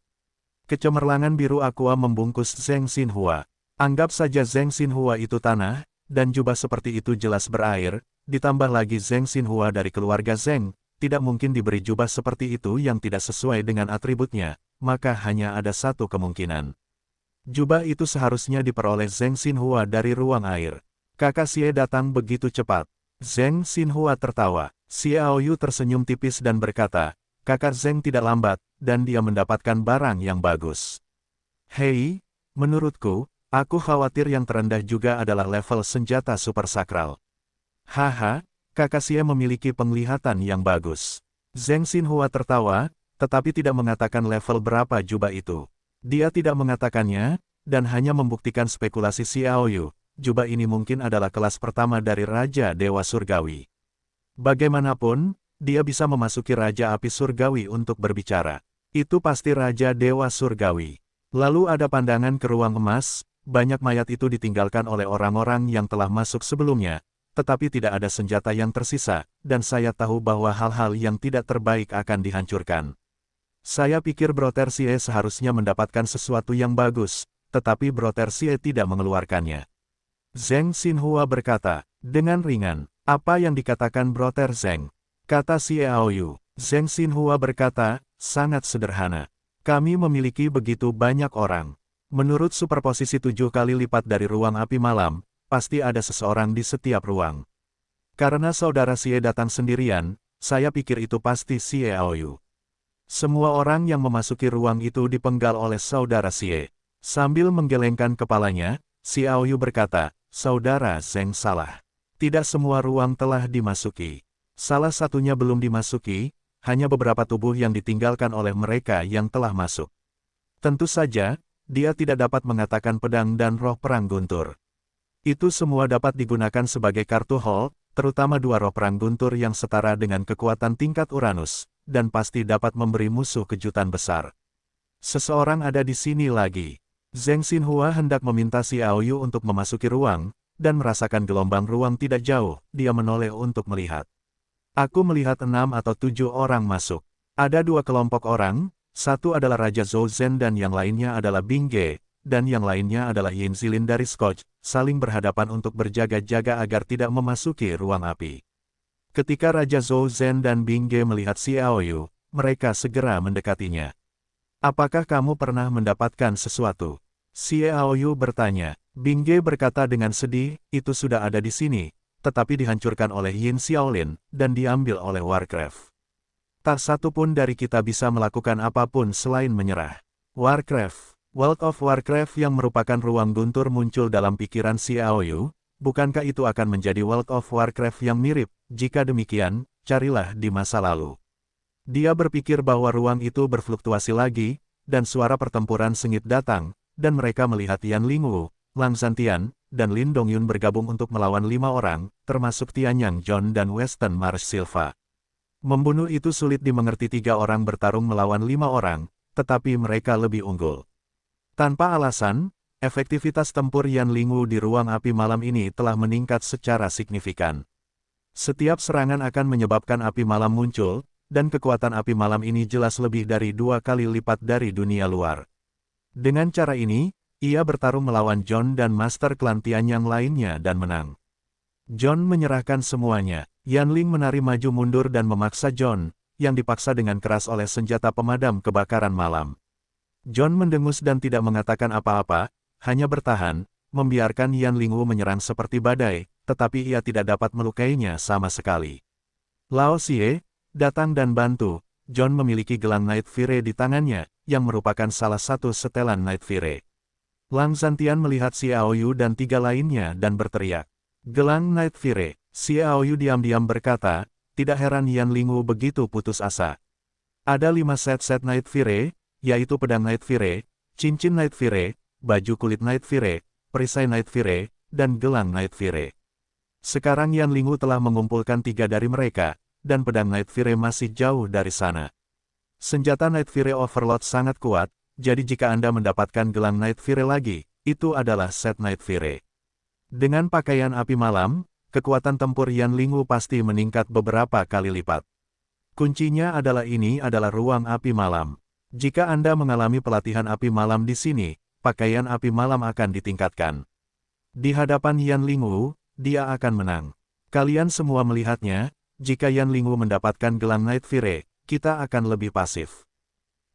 Kecemerlangan biru aqua membungkus Zheng Xinhua. Anggap saja Zheng Xinhua itu tanah, dan jubah seperti itu jelas berair, ditambah lagi Zheng Xinhua dari keluarga Zheng, tidak mungkin diberi jubah seperti itu yang tidak sesuai dengan atributnya, maka hanya ada satu kemungkinan. Jubah itu seharusnya diperoleh Zheng Xinhua dari ruang air. Kakak Xie datang begitu cepat. Zheng Xinhua tertawa. Xiao Yu tersenyum tipis dan berkata, kakak Zheng tidak lambat, dan dia mendapatkan barang yang bagus. Hei, menurutku, aku khawatir yang terendah juga adalah level senjata super sakral. Haha, kakak Xie memiliki penglihatan yang bagus. Zheng Xinhua tertawa, tetapi tidak mengatakan level berapa jubah itu. Dia tidak mengatakannya, dan hanya membuktikan spekulasi Xiao Yu. Jubah ini mungkin adalah kelas pertama dari Raja Dewa Surgawi. Bagaimanapun, dia bisa memasuki Raja Api Surgawi untuk berbicara. Itu pasti Raja Dewa Surgawi. Lalu ada pandangan ke ruang emas, banyak mayat itu ditinggalkan oleh orang-orang yang telah masuk sebelumnya, tetapi tidak ada senjata yang tersisa, dan saya tahu bahwa hal-hal yang tidak terbaik akan dihancurkan. Saya pikir Brother Xie seharusnya mendapatkan sesuatu yang bagus, tetapi Brother Xie tidak mengeluarkannya. Zheng Xinhua berkata, dengan ringan, apa yang dikatakan Brother Zheng? Kata Xiao Yu. Zheng Xinhua berkata, sangat sederhana. Kami memiliki begitu banyak orang. Menurut superposisi 7 kali lipat dari ruang api malam, pasti ada seseorang di setiap ruang. Karena saudara Xie datang sendirian, saya pikir itu pasti Xiao Yu. Semua orang yang memasuki ruang itu dipenggal oleh saudara Xie. Sambil menggelengkan kepalanya, Xiao Yu berkata, saudara Zheng salah. Tidak semua ruang telah dimasuki. Salah satunya belum dimasuki, hanya beberapa tubuh yang ditinggalkan oleh mereka yang telah masuk. Tentu saja, dia tidak dapat mengatakan pedang dan roh perang guntur. Itu semua dapat digunakan sebagai kartu hold, terutama 2 roh perang guntur yang setara dengan kekuatan tingkat Uranus, dan pasti dapat memberi musuh kejutan besar. Seseorang ada di sini lagi. Zheng Xinhua hendak meminta Xiao Yu untuk memasuki ruang, dan merasakan gelombang ruang tidak jauh, dia menoleh untuk melihat. Aku melihat 6 atau 7 orang masuk. Ada 2 kelompok orang, satu adalah Raja Zhou Zhen dan yang lainnya adalah Bing Ge, dan yang lainnya adalah Yin Zilin dari Scotch, saling berhadapan untuk berjaga-jaga agar tidak memasuki ruang api. Ketika Raja Zhou Zhen dan Bing Ge melihat Xiao Yu, mereka segera mendekatinya. Apakah kamu pernah mendapatkan sesuatu? Xiao Yu bertanya. Bing Ge berkata dengan sedih, itu sudah ada di sini, tetapi dihancurkan oleh Yin Xiaolin, dan diambil oleh Warcraft. Tak satu pun dari kita bisa melakukan apapun selain menyerah. Warcraft. World of Warcraft yang merupakan ruang guntur muncul dalam pikiran Xiao Yu, bukankah itu akan menjadi World of Warcraft yang mirip? Jika demikian, carilah di masa lalu. Dia berpikir bahwa ruang itu berfluktuasi lagi, dan suara pertempuran sengit datang, dan mereka melihat Yan Lingwu, Lang Zhantian, dan Lin Dongyun bergabung untuk melawan 5 orang, termasuk Tianyang John dan Weston Marsh Silva. Membunuh itu sulit dimengerti. 3 orang bertarung melawan 5 orang, tetapi mereka lebih unggul. Tanpa alasan, efektivitas tempur Yan Lingwu di ruang api malam ini telah meningkat secara signifikan. Setiap serangan akan menyebabkan api malam muncul, dan kekuatan api malam ini jelas lebih dari 2 kali lipat dari dunia luar. Dengan cara ini, ia bertarung melawan John dan Master Klan Tianyang lainnya dan menang. John menyerahkan semuanya. Yan Ling menari maju mundur dan memaksa John, yang dipaksa dengan keras oleh senjata pemadam kebakaran malam. John mendengus dan tidak mengatakan apa-apa, hanya bertahan, membiarkan Yan Lingwu menyerang seperti badai, tetapi ia tidak dapat melukainya sama sekali. Lao Xie, datang dan bantu, John memiliki gelang Night Fire di tangannya, yang merupakan salah satu setelan Night Fire. Lang Zhantian melihat Xiaoyu dan 3 lainnya dan berteriak, "Gelang Night Fire!" Xiaoyu diam-diam berkata, tidak heran Yan Lingu begitu putus asa. Ada 5 set Night Fire, yaitu pedang Night Fire, cincin Night Fire, baju kulit Night Fire, perisai Night Fire, dan gelang Night Fire. Sekarang Yan Lingu telah mengumpulkan 3 dari mereka, dan pedang Night Fire masih jauh dari sana. Senjata Night Fire Overload sangat kuat, jadi jika Anda mendapatkan gelang Night Fire lagi, itu adalah set Night Fire. Dengan pakaian api malam, kekuatan tempur Yan Lingu pasti meningkat beberapa kali lipat. Kuncinya ini adalah ruang api malam. Jika Anda mengalami pelatihan api malam di sini, pakaian api malam akan ditingkatkan. Di hadapan Yan Lingu, dia akan menang. Kalian semua melihatnya, jika Yan Lingu mendapatkan gelang Night Fire, kita akan lebih pasif.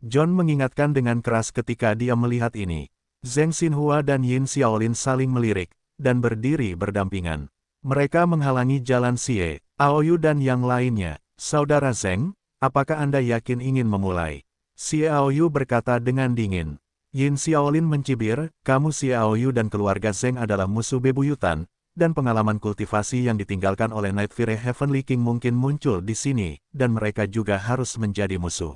John mengingatkan dengan keras ketika dia melihat ini. Zheng Xinhua dan Yin Xiaolin saling melirik, dan berdiri berdampingan. Mereka menghalangi jalan Xie, Aoyu dan yang lainnya. Saudara Zheng, apakah Anda yakin ingin memulai? Xie Aoyu berkata dengan dingin. Yin Xiaolin mencibir, kamu Xie Aoyu dan keluarga Zheng adalah musuh bebuyutan, dan pengalaman kultivasi yang ditinggalkan oleh Night Fire Heavenly King mungkin muncul di sini, dan mereka juga harus menjadi musuh.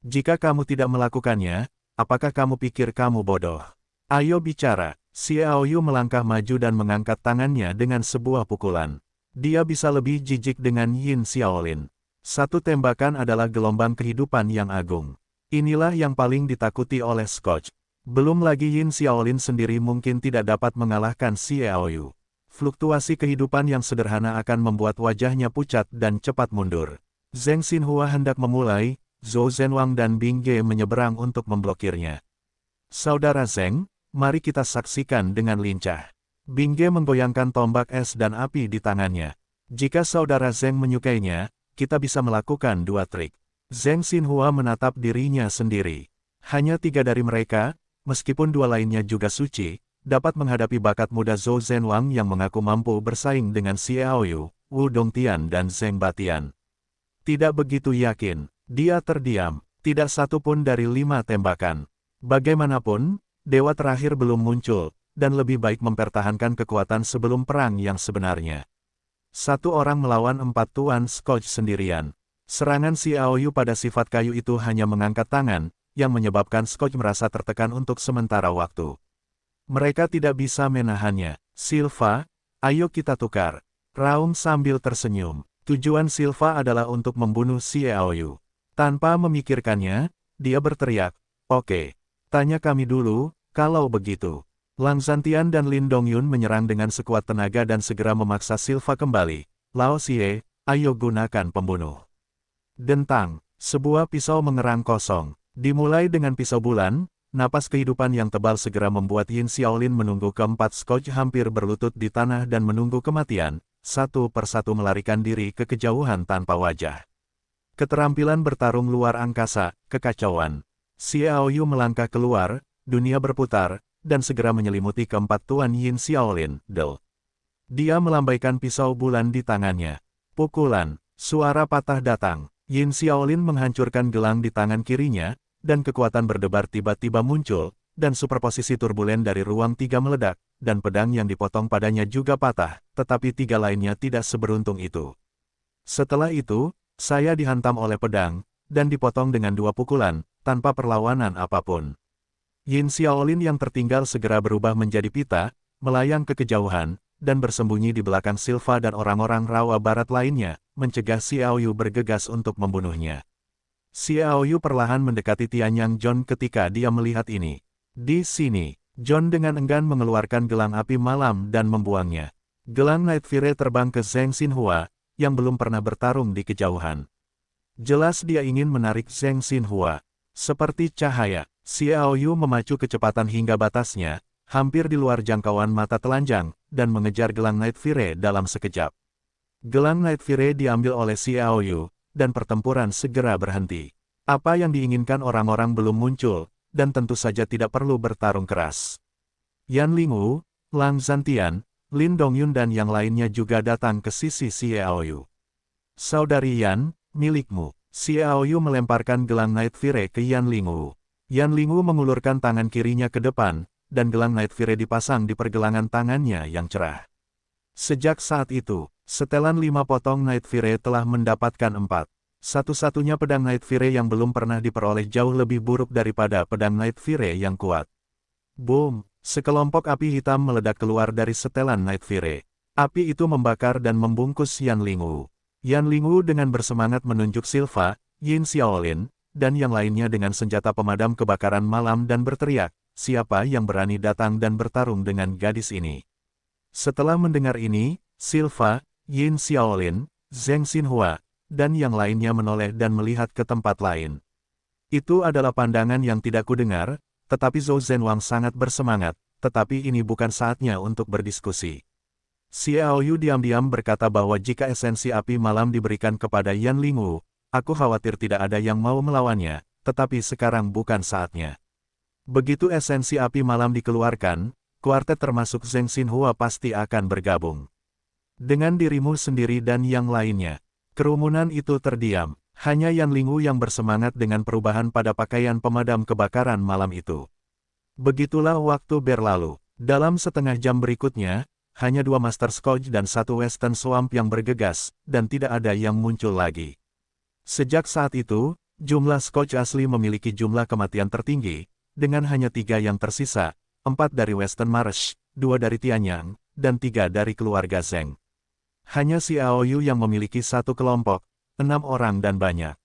Jika kamu tidak melakukannya, apakah kamu pikir kamu bodoh? Ayo bicara. Xiaoyu melangkah maju dan mengangkat tangannya dengan sebuah pukulan. Dia bisa lebih jijik dengan Yin Xiaolin. Satu tembakan adalah gelombang kehidupan yang agung. Inilah yang paling ditakuti oleh Scotch. Belum lagi Yin Xiaolin sendiri mungkin tidak dapat mengalahkan Xiaoyu. Fluktuasi kehidupan yang sederhana akan membuat wajahnya pucat dan cepat mundur. Zheng Xinhua hendak memulai, Zhou Zhenwang dan Bing Ge menyeberang untuk memblokirnya. Saudara Zheng, mari kita saksikan dengan lincah. Bing Ge menggoyangkan tombak es dan api di tangannya. Jika saudara Zheng menyukainya, kita bisa melakukan 2 trik. Zheng Xinhua menatap dirinya sendiri. Hanya 3 dari mereka, meskipun 2 lainnya juga suci, dapat menghadapi bakat muda Zhou Zhenwang yang mengaku mampu bersaing dengan Xiaoyu, Wu Dongtian dan Zheng Batian. Tidak begitu yakin, dia terdiam, tidak satu pun dari 5 tembakan. Bagaimanapun, dewa terakhir belum muncul, dan lebih baik mempertahankan kekuatan sebelum perang yang sebenarnya. 1 orang melawan 4 Tuan Scotch sendirian. Serangan Xiaoyu pada sifat kayu itu hanya mengangkat tangan, yang menyebabkan Scotch merasa tertekan untuk sementara waktu. Mereka tidak bisa menahannya. Silva, ayo kita tukar. Raum sambil tersenyum. Tujuan Silva adalah untuk membunuh Xiaoyu. Tanpa memikirkannya, dia berteriak, "Oke, tanya kami dulu, kalau begitu." Lang Zhantian dan Lin Dongyun menyerang dengan sekuat tenaga dan segera memaksa Silva kembali. Lao Xie, ayo gunakan pembunuh. Dentang, sebuah pisau mengerang kosong. Dimulai dengan pisau bulan, napas kehidupan yang tebal segera membuat Yin Xiaolin menunggu keempat Scotch hampir berlutut di tanah dan menunggu kematian, satu persatu melarikan diri ke kejauhan tanpa wajah. Keterampilan bertarung luar angkasa, kekacauan. Xiaoyu melangkah keluar, dunia berputar, dan segera menyelimuti keempat Tuan Yin Xiaolin, Del. Dia melambaikan pisau bulan di tangannya. Pukulan, suara patah datang. Yin Xiaolin menghancurkan gelang di tangan kirinya, dan kekuatan berdebar tiba-tiba muncul, dan superposisi turbulen dari ruang 3 meledak, dan pedang yang dipotong padanya juga patah, tetapi 3 lainnya tidak seberuntung itu. Setelah itu, saya dihantam oleh pedang, dan dipotong dengan 2 pukulan, tanpa perlawanan apapun. Yin Xiaolin yang tertinggal segera berubah menjadi pita, melayang ke kejauhan, dan bersembunyi di belakang Silva dan orang-orang rawa barat lainnya, mencegah Xiaoyu bergegas untuk membunuhnya. Xiaoyu perlahan mendekati Tianyang John ketika dia melihat ini. Di sini, John dengan enggan mengeluarkan gelang api malam dan membuangnya. Gelang Night Fire terbang ke Zheng Xinhua, yang belum pernah bertarung di kejauhan. Jelas dia ingin menarik Zheng Xinhua. Seperti cahaya, Xiaoyu memacu kecepatan hingga batasnya, hampir di luar jangkauan mata telanjang, dan mengejar gelang Night Fire dalam sekejap. Gelang Night Fire diambil oleh Xiaoyu, dan pertempuran segera berhenti. Apa yang diinginkan orang-orang belum muncul, dan tentu saja tidak perlu bertarung keras. Yan Lingu, Lang Zhantian, Lin Dongyun dan yang lainnya juga datang ke sisi Xiaoyu. Saudari Yan, milikmu. Xiaoyu melemparkan gelang Night Fire ke Yan Lingwu. Yan Lingwu mengulurkan tangan kirinya ke depan, dan gelang Night Fire dipasang di pergelangan tangannya yang cerah. Sejak saat itu, setelan 5 potong Night Fire telah mendapatkan 4. Satu-satunya pedang Night Fire yang belum pernah diperoleh jauh lebih buruk daripada pedang Night Fire yang kuat. Boom! Sekelompok api hitam meledak keluar dari setelan Night Fire. Api itu membakar dan membungkus Yan Lingwu. Yan Lingwu dengan bersemangat menunjuk Silva, Yin Xiaolin, dan yang lainnya dengan senjata pemadam kebakaran malam dan berteriak, siapa yang berani datang dan bertarung dengan gadis ini. Setelah mendengar ini, Silva, Yin Xiaolin, Zheng Xinhua, dan yang lainnya menoleh dan melihat ke tempat lain. Itu adalah pandangan yang tidak kudengar, tetapi Zhou Zhenwang sangat bersemangat, tetapi ini bukan saatnya untuk berdiskusi. Xiaoyu diam-diam berkata bahwa jika esensi api malam diberikan kepada Yan Lingwu, aku khawatir tidak ada yang mau melawannya, tetapi sekarang bukan saatnya. Begitu esensi api malam dikeluarkan, kuartet termasuk Zheng Xinhua pasti akan bergabung. Dengan dirimu sendiri dan yang lainnya. Kerumunan itu terdiam, hanya Yan Lingwu yang bersemangat dengan perubahan pada pakaian pemadam kebakaran malam itu. Begitulah waktu berlalu. Dalam setengah jam berikutnya, hanya 2 Master Scotch dan 1 Western Swamp yang bergegas, dan tidak ada yang muncul lagi. Sejak saat itu, jumlah Scotch asli memiliki jumlah kematian tertinggi, dengan hanya 3 yang tersisa, 4 dari Western Marsh, 2 dari Tianyang, dan 3 dari keluarga Zheng. Hanya Xiaoyu yang memiliki satu kelompok, 6 orang dan banyak.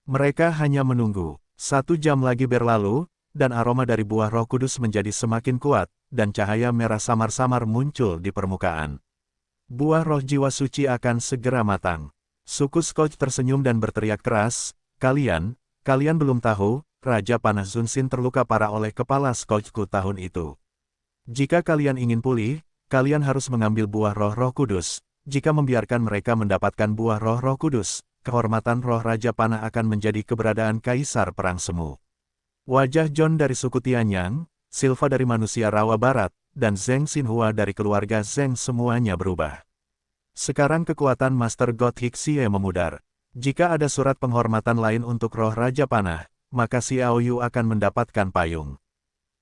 Mereka hanya menunggu. 1 jam lagi berlalu, dan aroma dari buah Roh Kudus menjadi semakin kuat, dan cahaya merah samar-samar muncul di permukaan. Buah roh jiwa suci akan segera matang. Suku Scotch tersenyum dan berteriak keras, kalian belum tahu, Raja Panah Zunsin terluka parah oleh kepala Scotchku tahun itu. Jika kalian ingin pulih, kalian harus mengambil buah roh-roh kudus. Jika membiarkan mereka mendapatkan buah roh-roh kudus, kehormatan roh Raja Panah akan menjadi keberadaan Kaisar Perang Semu. Wajah John dari suku Tianyang, Silva dari manusia Rawa Barat, dan Zheng Xinhua dari keluarga Zheng semuanya berubah. Sekarang kekuatan Master God Hixie memudar. Jika ada surat penghormatan lain untuk roh Raja Panah, maka Xiaoyu akan mendapatkan payung.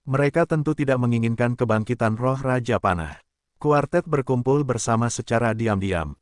Mereka tentu tidak menginginkan kebangkitan roh Raja Panah. Kuartet berkumpul bersama secara diam-diam.